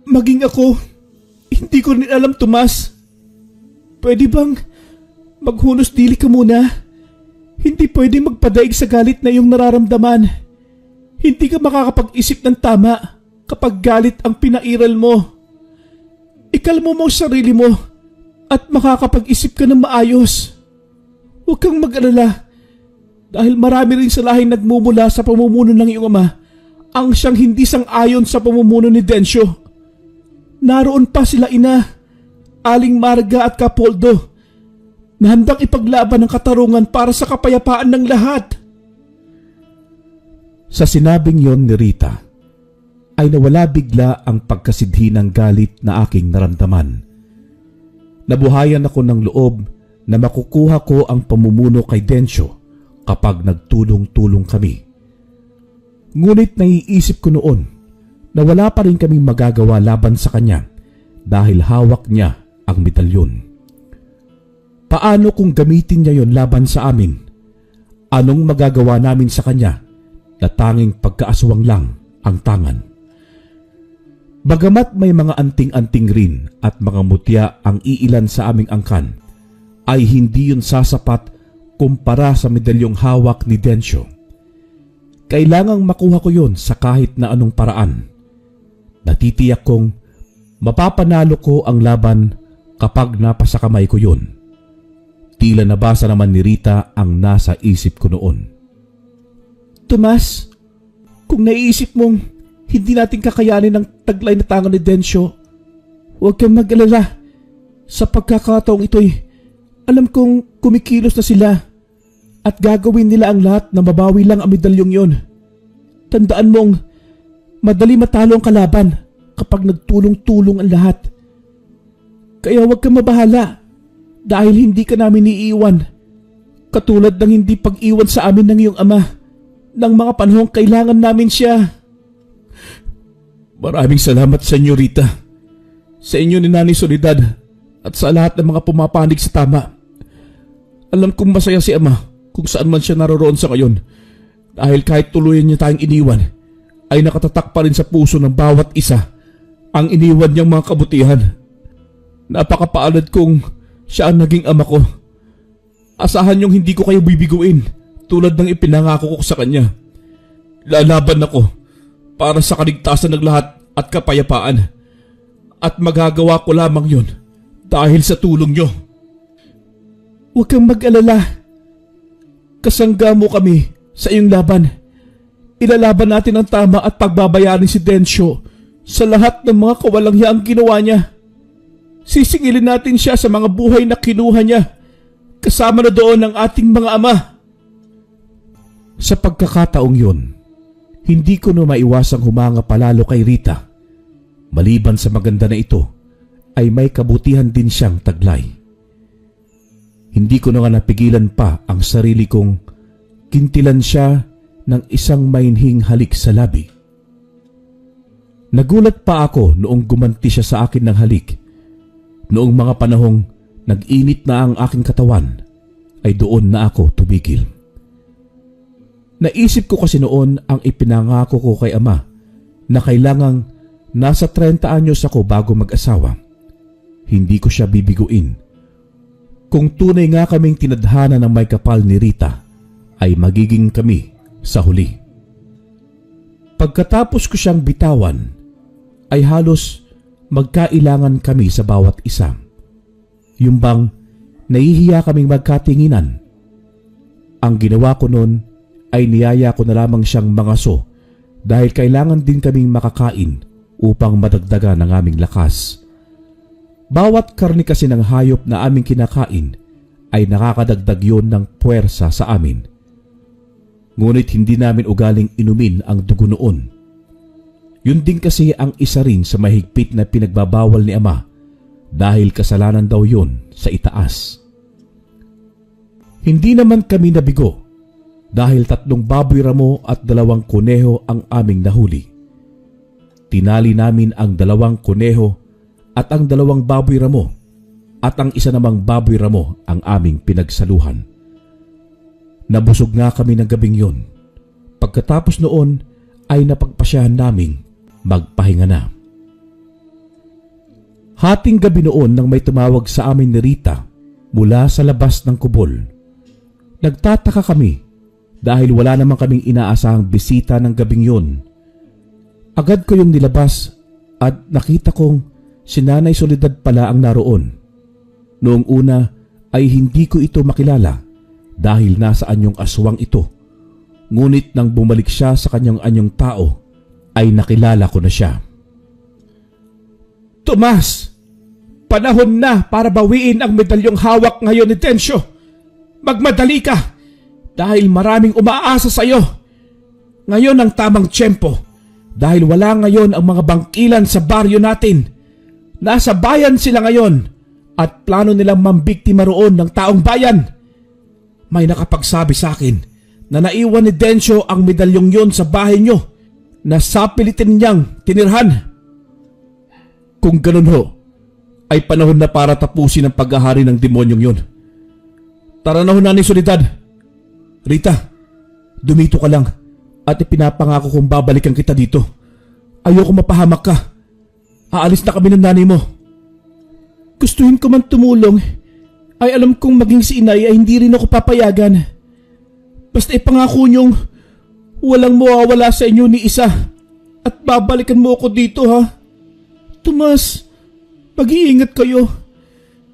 Maging ako, hindi ko rin alam, Tomas. Pwede bang maghunos dili ka muna? Hindi pwede magpadaig sa galit na iyong nararamdaman. Hindi ka makakapag-isip ng tama kapag galit ang pinairal mo. Ikalmo mo ang sarili mo at makakapag-isip ka ng maayos. Huwag kang mag-alala dahil marami rin sa lahing nagmumula sa pamumuno ng iyong ama ang siyang hindi sang-ayon sa pamumuno ni Densyo. Naroon pa sila ina, Aling Marga at Kapoldo na handang ipaglaban ang katarungan para sa kapayapaan ng lahat. Sa sinabing yon ni Rita, ay nawala bigla ang pagkasidhi ng galit na aking naramdaman. Nabuhayan ako ng loob na makukuha ko ang pamumuno kay Densyo kapag nagtulong-tulong kami. Ngunit naiisip ko noon na wala pa rin kaming magagawa laban sa kanya dahil hawak niya ang medalyon. Paano kung gamitin niya yon laban sa amin? Anong magagawa namin sa kanya na tanging pagkaaswang lang ang tangan? Bagamat may mga anting-anting rin at mga mutya ang iilan sa aming angkan, ay hindi yun sasapat kumpara sa medalyong hawak ni Densyo. Kailangang makuha ko yun sa kahit na anong paraan. Natitiyak kong mapapanalo ko ang laban kapag napasa kamay ko yun. Tila nabasa naman ni Rita ang nasa isip ko noon. Tomas, kung naiisip mong hindi natin kakayanin ang taglay na tangan ni Densyo, huwag kang mag-alala. Sa pagkakataong ito'y alam kong kumikilos na sila at gagawin nila ang lahat na mabawi lang ang medalyong yon. Tandaan mong madali matalo ang kalaban kapag nagtulong-tulong ang lahat. Kaya huwag kang mabahala dahil hindi ka namin iiwan. Katulad ng hindi pag-iwan sa amin ng iyong ama ng mga panahong kailangan namin siya. Maraming salamat sa inyo, Rita. Sa inyo ni Nanay Soledad at sa lahat ng mga pumapanig sa tama. Alam kong masaya si Ama kung saan man siya naroroon sa ngayon dahil kahit tuluyan niya tayong iniwan ay nakatatak pa rin sa puso ng bawat isa ang iniwan niyang mga kabutihan. Napakapaalad kong siya ang naging ama ko. Asahan niyong hindi ko kayo bibiguin tulad ng ipinangako ko sa kanya. Lalaban ako para sa kaligtasan ng lahat at kapayapaan. At magagawa ko lamang yun dahil sa tulong nyo. Huwag kang mag-alala. Kasangga mo kami sa iyong laban. Ilalaban natin ang tama at pagbabayarin si Densyo sa lahat ng mga kawalang-hiyaang ginawa niya. Sisingilin natin siya sa mga buhay na kinuha niya. Kasama na doon ang ating mga ama. Sa pagkakataong yun, hindi ko na maiwasang humanga palalo kay Rita. Maliban sa maganda na ito, ay may kabutihan din siyang taglay. Hindi ko na nga napigilan pa ang sarili kong kintilan siya ng isang mainhing halik sa labi. Nagulat pa ako noong gumanti siya sa akin ng halik. Noong mga panahong nag-init na ang aking katawan, ay doon na ako tumigil. Naisip ko kasi noon ang ipinangako ko kay Ama na kailangang nasa 30 anyos ako bago mag-asawa. Hindi ko siya bibiguin. Kung tunay nga kaming tinadhana ng may kapal ni Rita, ay magiging kami sa huli. Pagkatapos ko siyang bitawan, ay halos magkailangan kami sa bawat isa. Yung bang nahihiya kaming magkatinginan. Ang ginawa ko noon ay niyaya ko na lamang siyang mangaso dahil kailangan din kaming makakain upang madagdagan ang aming lakas. Bawat karne kasi ng hayop na aming kinakain ay nakakadagdag yon ng puwersa sa amin. Ngunit hindi namin ugaling inumin ang dugo noon. Yun din kasi ang isa rin sa mahigpit na pinagbabawal ni Ama dahil kasalanan daw yun sa itaas. Hindi naman kami nabigo dahil 3 baboy ramo at 2 kuneho ang aming nahuli. Tinali namin ang 2 kuneho at ang 2 baboy ramo at ang isa namang baboy ramo ang aming pinagsaluhan. Nabusog nga kami ng gabing yun. Pagkatapos noon ay napagpasyahan naming magpahinga na. Hating gabi noon nang may tumawag sa amin ni Rita mula sa labas ng kubol. Nagtataka kami dahil wala naman kaming inaasahang bisita ng gabing yun. Agad ko yung nilabas at nakita kong si Nanay Soledad pala ang naroon. Noong una ay hindi ko ito makilala dahil nasa anyong aswang ito. Ngunit nang bumalik siya sa kanyang anyong tao ay nakilala ko na siya. Tomas! Panahon na para bawiin ang medalyong hawak ngayon ni Densyo. Magmadali ka dahil maraming umaasa sa iyo. Ngayon ang tamang tiyempo dahil wala ngayon ang mga bangkilan sa baryo natin. Nasa bayan sila ngayon at plano nilang mambiktima roon ng taong bayan. May nakapagsabi sa akin na naiwan ni Densyo ang medalyong yon sa bahay nyo. na sapilitin niyang tinirhan. Kung ganun ho, ay panahon na para tapusin ang paghahari ng demonyong yon. Tara na ho, Nanay Soledad. Rita, dumito ka lang at ipinapangako kong babalikan kita dito. Ayoko mapahamak ka. Aalis na kami ng nanay mo. Gustuhin ko man tumulong, ay alam kong maging si inay ay hindi rin ako papayagan. Basta ipangako niyong walang mawawala sa inyo ni isa at babalikan mo ako dito, ha? Tomas, mag-iingat kayo.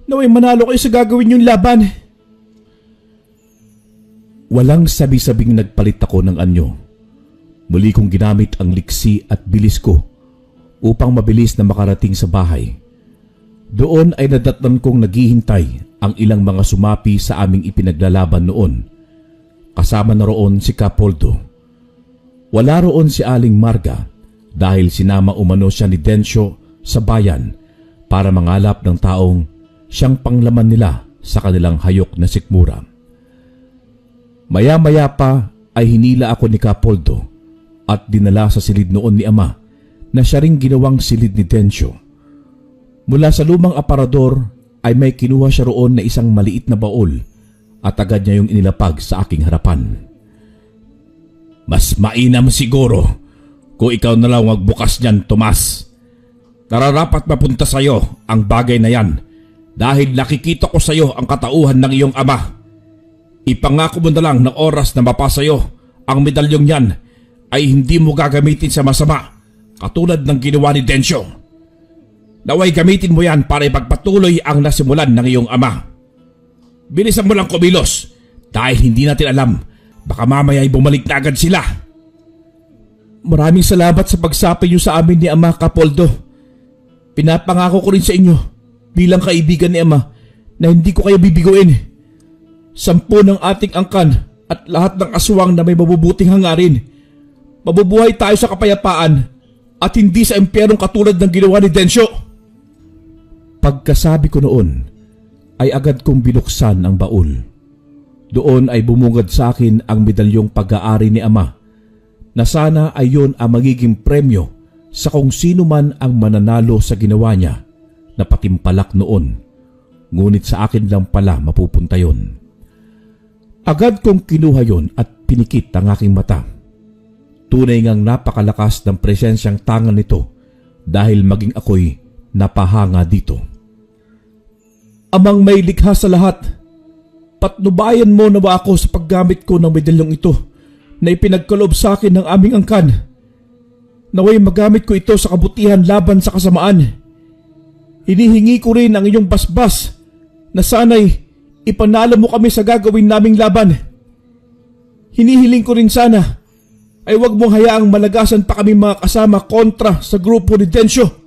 Naway manalo kayo sa gagawin niyong laban. Walang sabi-sabing nagpalit ako ng anyo. Muli kong ginamit ang liksi at bilis ko upang mabilis na makarating sa bahay. Doon ay nadatnan kong naghihintay ang ilang mga sumapi sa aming ipinaglalaban noon. Kasama na roon si Capoldo. Wala roon si Aling Marga dahil sinama umano siya ni Dencio sa bayan para mangalap ng taong siyang panglaman nila sa kanilang hayok na sikmura. Maya-maya pa ay hinila ako ni Capoldo at dinala sa silid noon ni Ama na siya ring ginawang silid ni Dencio. Mula sa lumang aparador ay may kinuha siya roon na isang maliit na baol at agad niya yung inilapag sa aking harapan. Mas mainam siguro kung ikaw na lang magbukas niyan, Tomas. Nararapat mapunta sa iyo ang bagay na yan dahil nakikita ko sa iyo ang katauhan ng iyong ama. Ipangako mo na lang ng oras na mapasa iyo ang medalyong yan ay hindi mo gagamitin sa masama katulad ng ginawa ni Dencio. Naway gamitin mo yan para ipagpatuloy ang nasimulan ng iyong ama. Bilisan mo lang kumilos dahil hindi natin alam, baka mamaya ay bumalik na agad sila. Maraming salamat sa pagsapi niyo sa amin ni Ama, Capoldo. Pinapangako ko rin sa inyo bilang kaibigan ni Ama na hindi ko kayo bibiguin. 10 ng ating angkan at lahat ng aswang na may mabubuting hangarin. Mabubuhay tayo sa kapayapaan at hindi sa impyerong katulad ng ginawa ni Dencio. Pagkasabi ko noon, ay agad kong binuksan ang baul. Doon ay bumungad sa akin ang medalyong pag-aari ni Ama na sana ay yun ang magiging premyo sa kung sino man ang mananalo sa ginawa niya na patimpalak noon. Ngunit sa akin lang pala mapupunta yun. Agad kong kinuha yon at pinikit ang aking mata. Tunay ngang napakalakas ng presensyang tangan nito dahil maging ako'y napahanga dito. Amang may likha sa lahat, patnubayan mo na ba ako sa paggamit ko ng medalyong ito na ipinagkaloob sa akin ng aming angkan? Naway magamit ko ito sa kabutihan laban sa kasamaan. Hinihingi ko rin ang iyong basbas na sana'y ipanalo mo kami sa gagawin naming laban. Hinihiling ko rin sana ay huwag mong hayaang malagasan pa kami mga kasama kontra sa grupo ni Dencio.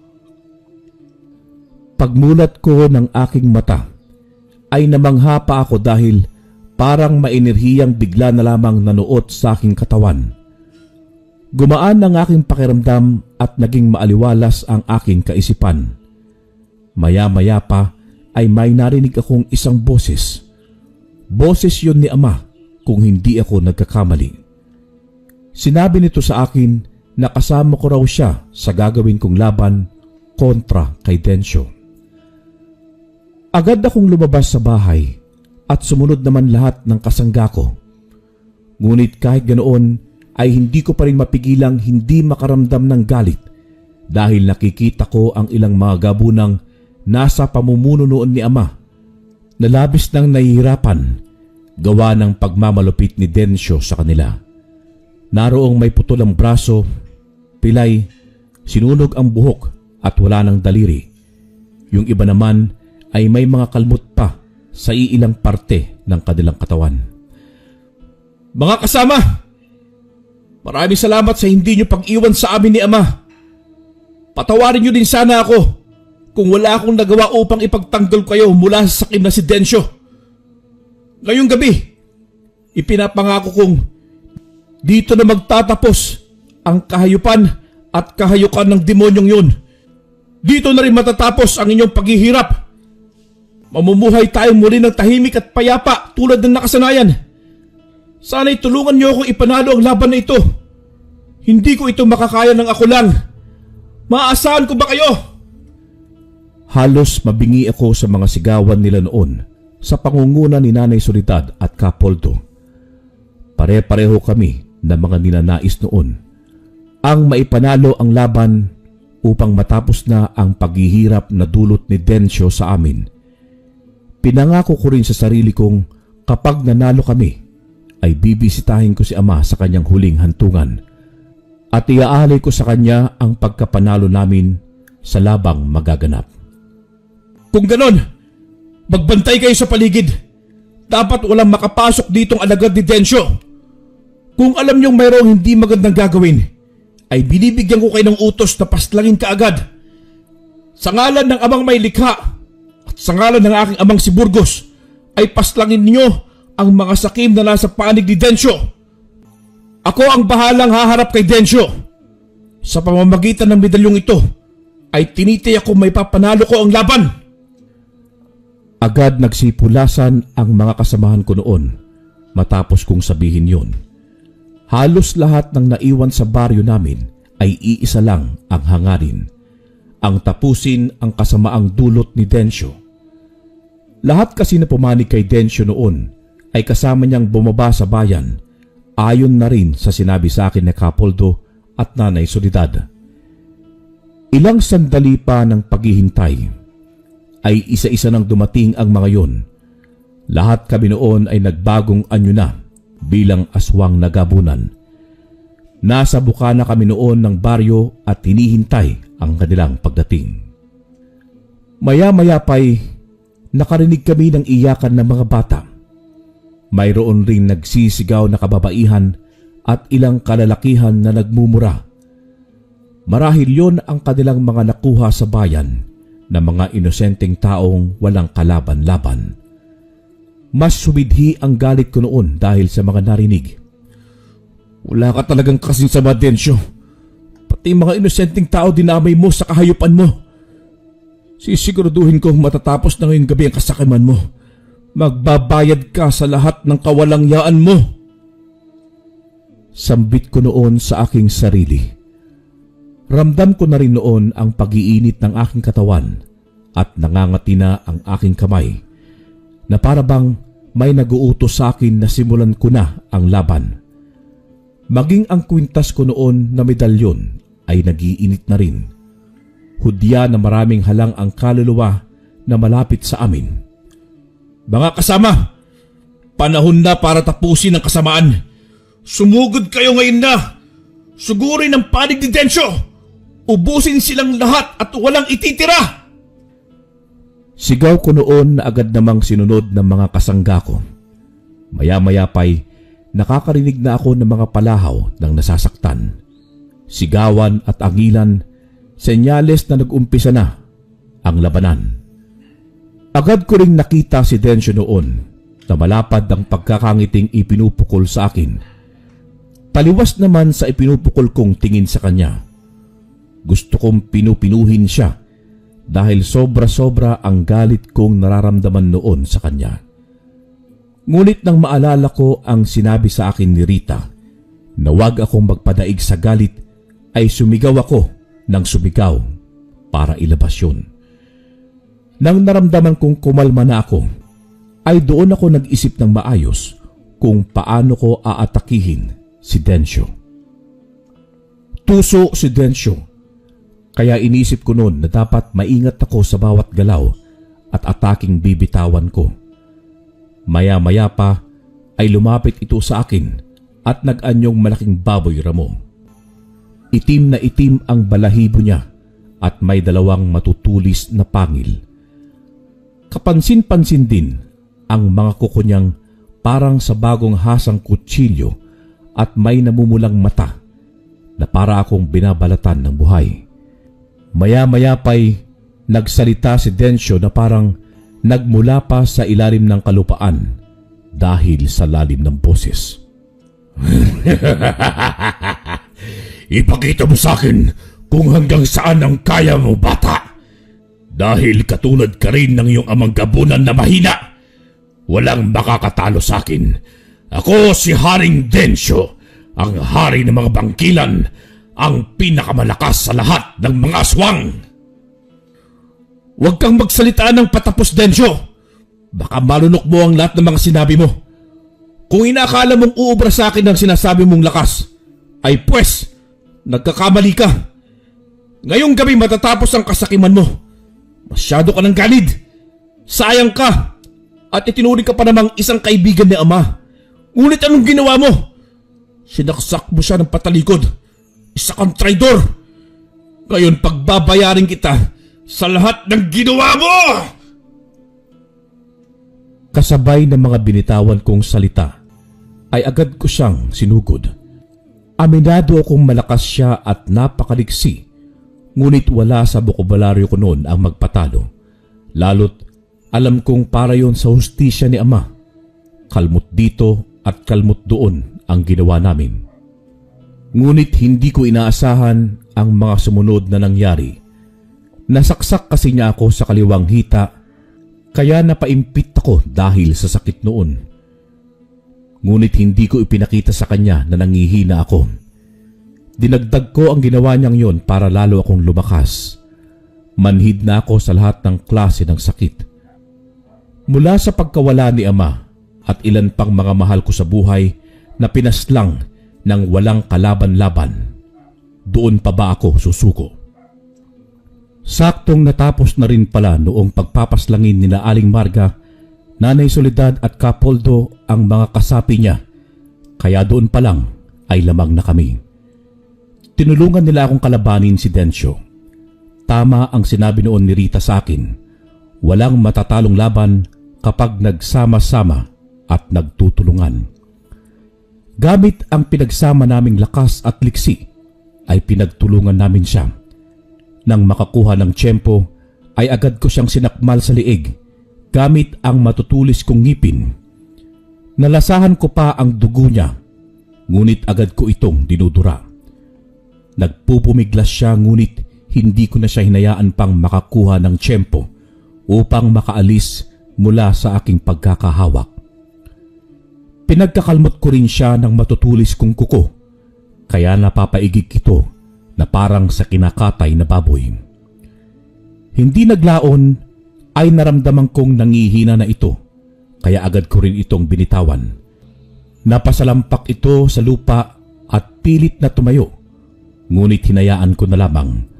Pagmulat ko ng aking mata ay namangha pa ako dahil parang maenerhiyang bigla na lamang nanuot sa aking katawan. Gumaan ang aking pakiramdam at naging maaliwalas ang aking kaisipan. Maya-maya pa ay may narinig akong isang boses. Boses yun ni Ama kung hindi ako nagkakamali. Sinabi nito sa akin na kasama ko raw siya sa gagawin kong laban kontra kay Dencio. Agad akong lumabas sa bahay at sumunod naman lahat ng kasangga ko. Ngunit kahit ganoon ay hindi ko pa rin mapigilang hindi makaramdam ng galit dahil nakikita ko ang ilang mga gabunang nasa pamumuno noon ni Ama na labis nang nahihirapan gawa ng pagmamalupit ni Dencio sa kanila. Naroong may putol ang braso, pilay, sinunog ang buhok at wala ng daliri. Yung iba naman ay may mga kalmot pa sa iilang parte ng kanilang katawan. Mga kasama, maraming salamat sa hindi niyo pag-iwan sa amin ni Ama. Patawarin niyo din sana ako kung wala akong nagawa upang ipagtanggol kayo mula sa sakim na si Dencio. Ngayong gabi, ipinapangako kong dito na magtatapos ang kahayupan at kahayukan ng demonyong yun. Dito na rin matatapos ang inyong paghihirap. Mamumuhay tayo muli ng tahimik at payapa tulad ng nakasanayan. Sana'y tulungan niyo akong ipanalo ang laban na ito. Hindi ko ito makakaya ng ako lang. Maaasahan ko ba kayo? Halos mabingi ako sa mga sigawan nila noon sa pangunguna ni Nanay Soledad at Kapoldo. Pare-pareho kami na mga ninanais noon ang maipanalo ang laban upang matapos na ang paghihirap na dulot ni Dencio sa amin. Pinangako ko rin sa sarili kong kapag nanalo kami ay bibisitahin ko si Ama sa kanyang huling hantungan at iaalay ko sa kanya ang pagkapanalo namin sa labang magaganap. Kung ganon, magbantay kayo sa paligid. Dapat walang makapasok ditong alagad ni Dencio. Kung alam niyong mayroong hindi magandang gagawin, ay binibigyan ko kayo ng utos na paslangin kaagad. Sa ngalan ng Amang may likha at sa ngalan ng aking amang si Burgos, ay paslangin niyo ang mga sakim na nasa panig ni Dencio. Ako ang bahalang haharap kay Dencio. Sa pamamagitan ng medalyong ito, ay tinitiyak ko may papanalo ko ang laban. Agad nagsipulasan ang mga kasamahan ko noon matapos kong sabihin yon. Halos lahat ng naiwan sa baryo namin ay iisa lang ang hangarin, ang tapusin ang kasamaang dulot ni Dencio. Lahat kasi na pumanig kay Dencio noon ay kasama niyang bumaba sa bayan, ayon na rin sa sinabi sa akin ni Kapoldo at Nanay Soledad. Ilang sandali pa ng paghihintay ay isa-isa nang dumating ang mga yon. Lahat kami noon ay nagbagong anyo na bilang aswang nagabunan. Nasa bukana kami noon ng baryo at hinihintay ang kanilang pagdating. Maya-maya pa'y nakarinig kami ng iyakan ng mga bata. Mayroon ring nagsisigaw na kababaihan at ilang kalalakihan na nagmumura. Marahil yon ang kanilang mga nakuha sa bayan na mga inosenteng taong walang kalaban-laban. Mas sumidhi ang galit ko noon dahil sa mga narinig. Wala ka talagang kasing sama, Dencio. Pati mga inosenteng tao dinamay mo sa kahayupan mo. Sisiguraduhin kong matatapos na ngayong gabi ang kasakiman mo. Magbabayad ka sa lahat ng kawalangyaan mo. Sambit ko noon sa aking sarili. Ramdam ko na rin noon ang pag-iinit ng aking katawan at nangangati na ang aking kamay na para bang may nag-uutos sa akin na simulan ko na ang laban. Maging ang kwintas ko noon na medalyon ay nag-iinit na rin. Hudya na maraming halang ang kaluluwa na malapit sa amin. Mga kasama, panahon na para tapusin ang kasamaan. Sumugod kayo ngayon na. Sugurin ang panig ni Dencio. Ubusin silang lahat at walang ititira. Sigaw ko noon na agad namang sinunod ng mga kasangga ko. Maya-maya pa'y nakakarinig na ako ng mga palahaw ng nasasaktan. Sigawan at angilan, senyales na nag-umpisa na ang labanan. Agad ko ring nakita si Dencio noon na malapad ang pagkakangiting ipinupukol sa akin. Taliwas naman sa ipinupukol kong tingin sa kanya. Gusto kong pinupinuhin siya dahil sobra-sobra ang galit kong nararamdaman noon sa kanya. Ngunit nang maalala ko ang sinabi sa akin ni Rita na huwag akong magpadaig sa galit, ay sumigaw ako ng sumigaw para ilabas yun. Nang naramdaman kong kumalma na ako, ay doon ako nag-isip ng maayos kung paano ko aatakihin si Dencio. Tuso si Dencio. Kaya inisip ko noon na dapat maingat ako sa bawat galaw at ataking bibitawan ko. Maya-maya pa ay lumapit ito sa akin at nag-anyong malaking baboy ramo. Itim na itim ang balahibo niya at may dalawang matutulis na pangil. Kapansin-pansin din ang mga kuko niyang parang sa bagong hasang kutsilyo at may namumulang mata na para akong binabalatan ng buhay. Maya-maya pa'y nagsalita si Dencio na parang nagmula pa sa ilalim ng kalupaan dahil sa lalim ng boses. Ipakita mo sa akin kung hanggang saan ang kaya mo, bata. Dahil katulad ka rin ng iyong amang gabunan na mahina. Walang makakatalo sa akin. Ako si Haring Dencio, ang hari ng mga bangkilan, ang pinakamalakas sa lahat ng mga aswang. Huwag kang magsalita ng patapos, Densyo. Baka malunok mo ang lahat ng mga sinabi mo. Kung inaakala mong uubra sa akin ang sinasabi mong lakas, ay pwes, nagkakamali ka. Ngayong gabi matatapos ang kasakiman mo. Masyado ka ng ganid. Sayang ka. At itinuring ka pa namang isang kaibigan ni Ama. Ngunit anong ginawa mo? Sinaksak mo siya ng patalikod. Isa kang traidor. Ngayon pagbabayarin kita sa lahat ng ginawa mo! Kasabay ng mga binitawan kong salita, ay agad ko siyang sinugod. Aminado akong malakas siya at napakaliksi, ngunit wala sa bokabularyo ko noon ang magpatalo. Lalo't alam kong para yon sa hustisya ni Ama. Kalmot dito at kalmot doon ang ginawa namin. Ngunit hindi ko inaasahan ang mga sumunod na nangyari. Nasaksak kasi niya ako sa kaliwang hita, kaya napaimpit ako dahil sa sakit noon. Ngunit hindi ko ipinakita sa kanya na nangihina ako. Dinagdag ko ang ginawa niyang yon para lalo akong lumakas. Manhid na ako sa lahat ng klase ng sakit. Mula sa pagkawala ni Ama at ilan pang mga mahal ko sa buhay na pinaslang ng walang kalaban-laban, doon pa ba ako susuko? Saktong natapos na rin pala noong pagpapaslangin ni Aling Marga, Nanay Soledad at Kapoldo ang mga kasapi niya, kaya doon pa lang ay lamang na kami. Tinulungan nila akong kalabanin si Densyo. Tama ang sinabi noon ni Rita sa akin, walang matatalong laban kapag nagsama-sama at nagtutulungan. Gamit ang pinagsama naming lakas at liksi, ay pinagtulungan namin siya. Nang makakuha ng tiyempo, ay agad ko siyang sinakmal sa liig gamit ang matutulis kong ngipin. Nalasahan ko pa ang dugo niya, ngunit agad ko itong dinudura. Nagpupumiglas siya ngunit hindi ko na siya hinayaan pang makakuha ng tiyempo upang makaalis mula sa aking pagkakahawak. Pinagkakalmot ko rin siya ng matutulis kong kuko, kaya napapaigig ito na parang sa kinakatay na baboy. Hindi naglaon ay naramdaman kong nangihina na ito, kaya agad ko rin itong binitawan. Napasalampak ito sa lupa at pilit na tumayo, ngunit hinayaan ko na lamang.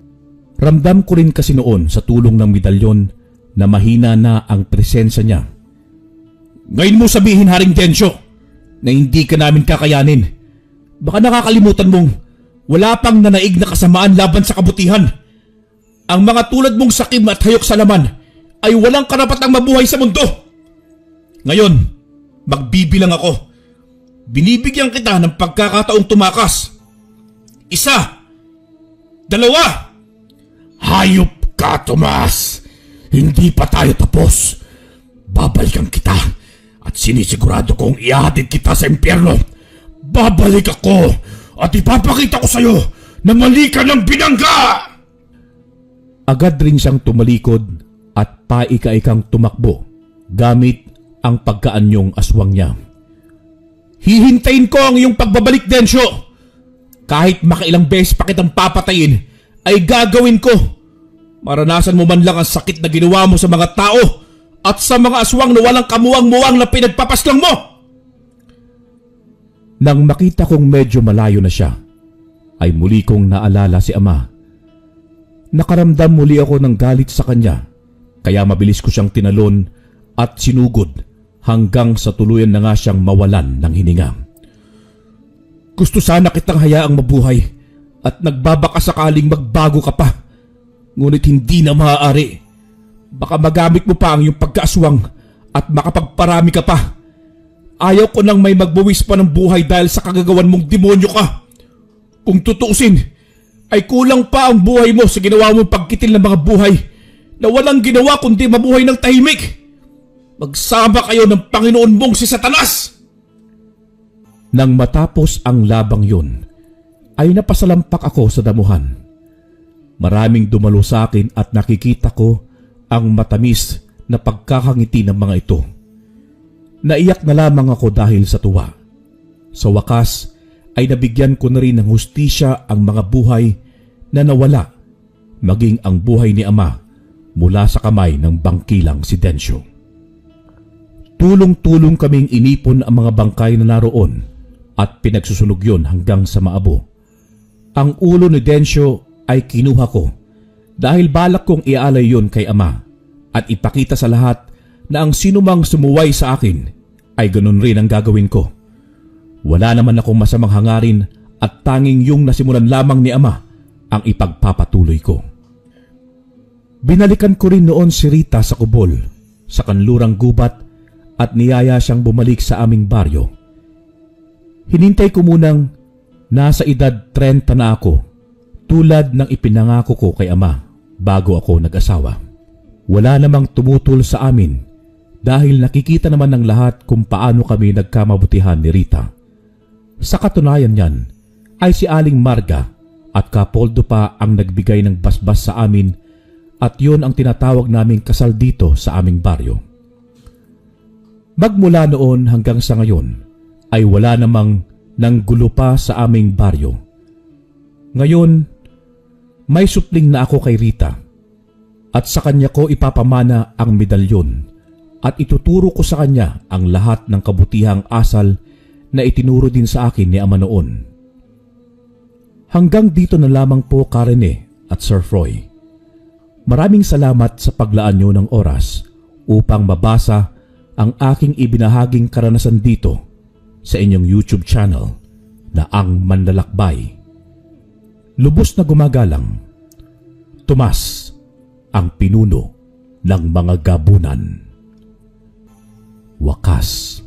Ramdam ko rin kasi noon sa tulong ng medalyon na mahina na ang presensya niya. Ngayon mo sabihin, Haring Densyo, na hindi ka namin kakayanin. Baka nakakalimutan mong wala pang nanaig na kasamaan laban sa kabutihan. Ang mga tulad mong sakim at hayok sa laman ay walang karapatang mabuhay sa mundo. Ngayon, magbibilang ako. Binibigyan kita ng pagkakataong tumakas. 1, 2. Hayop ka, Tomas. Hindi pa tayo tapos. Babalikan kita at sinisigurado kong ihatid kita sa impyerno. Babalik ako at ipapakita ko sa'yo na mali ka ng binangga! Agad rin siyang tumalikod at paika-ikang tumakbo gamit ang pagkaanyong aswang niya. Hihintayin ko ang iyong pagbabalik, Densyo! Kahit makailang beses pa kitang papatayin, ay gagawin ko. Maranasan mo man lang ang sakit na ginawa mo sa mga tao at sa mga aswang na walang kamuwang-muwang na pinagpapaslang mo! Nang makita kong medyo malayo na siya, ay muli kong naalala si Ama. Nakaramdam muli ako ng galit sa kanya, kaya mabilis ko siyang tinalon at sinugod hanggang sa tuluyan na nga siyang mawalan ng hininga. Gusto sana kitang hayaang mabuhay at nagbabaka sakaling magbago ka pa, ngunit hindi na maaari. Baka magamit mo pa ang iyong pagkaaswang at makapagparami ka pa. Ayaw ko nang may magbuwis pa ng buhay dahil sa kagagawan mong demonyo ka. Kung tutuusin, ay kulang pa ang buhay mo sa ginawa mong pagkitil ng mga buhay na walang ginawa kundi mabuhay ng tahimik. Magsama kayo ng Panginoon mong si Satanas! Nang matapos ang labang yun, ay napasalampak ako sa damuhan. Maraming dumalo sa akin at nakikita ko ang matamis na pagkakangiti ng mga ito. Naiyak na lamang ako dahil sa tuwa. Sa wakas ay nabigyan ko na rin ng hustisya ang mga buhay na nawala, maging ang buhay ni Ama mula sa kamay ng bangkilang si Densyo. Tulong-tulong kaming inipon ang mga bangkay na naroon at pinagsusunog yun hanggang sa maabo. Ang ulo ni Densyo ay kinuha ko dahil balak kong ialay yun kay Ama at ipakita sa lahat na ang sinumang sumuway sa akin ay ganun rin ang gagawin ko. Wala naman akong masamang hangarin at tanging yung nasimulan lamang ni Ama ang ipagpapatuloy ko. Binalikan ko rin noon si Rita sa kubol, sa kanlurang gubat at niyaya siyang bumalik sa aming baryo. Hinintay ko munang nasa edad 30 na ako, tulad ng ipinangako ko kay Ama bago ako nag-asawa. Wala namang tumutol sa amin dahil nakikita naman ng lahat kung paano kami nagkamabutihan ni Rita. Sa katunayan niyan ay si Aling Marga at Kapoldo pa ang nagbigay ng basbas sa amin at yun ang tinatawag naming kasal dito sa aming baryo. Magmula noon hanggang sa ngayon ay wala namang nanggulo pa sa aming baryo. Ngayon, may supling na ako kay Rita at sa kanya ko ipapamana ang medalyon at ituturo ko sa kanya ang lahat ng kabutihang asal na itinuro din sa akin ni Ama noon. Hanggang dito na lamang po, Karene at Sir Froy. Maraming salamat sa paglaan nyo ng oras upang mabasa ang aking ibinahaging karanasan dito sa inyong YouTube channel na Ang Manlalakbay. Lubos na gumagalang, Tomas, ang pinuno ng mga gabunan. Wakas.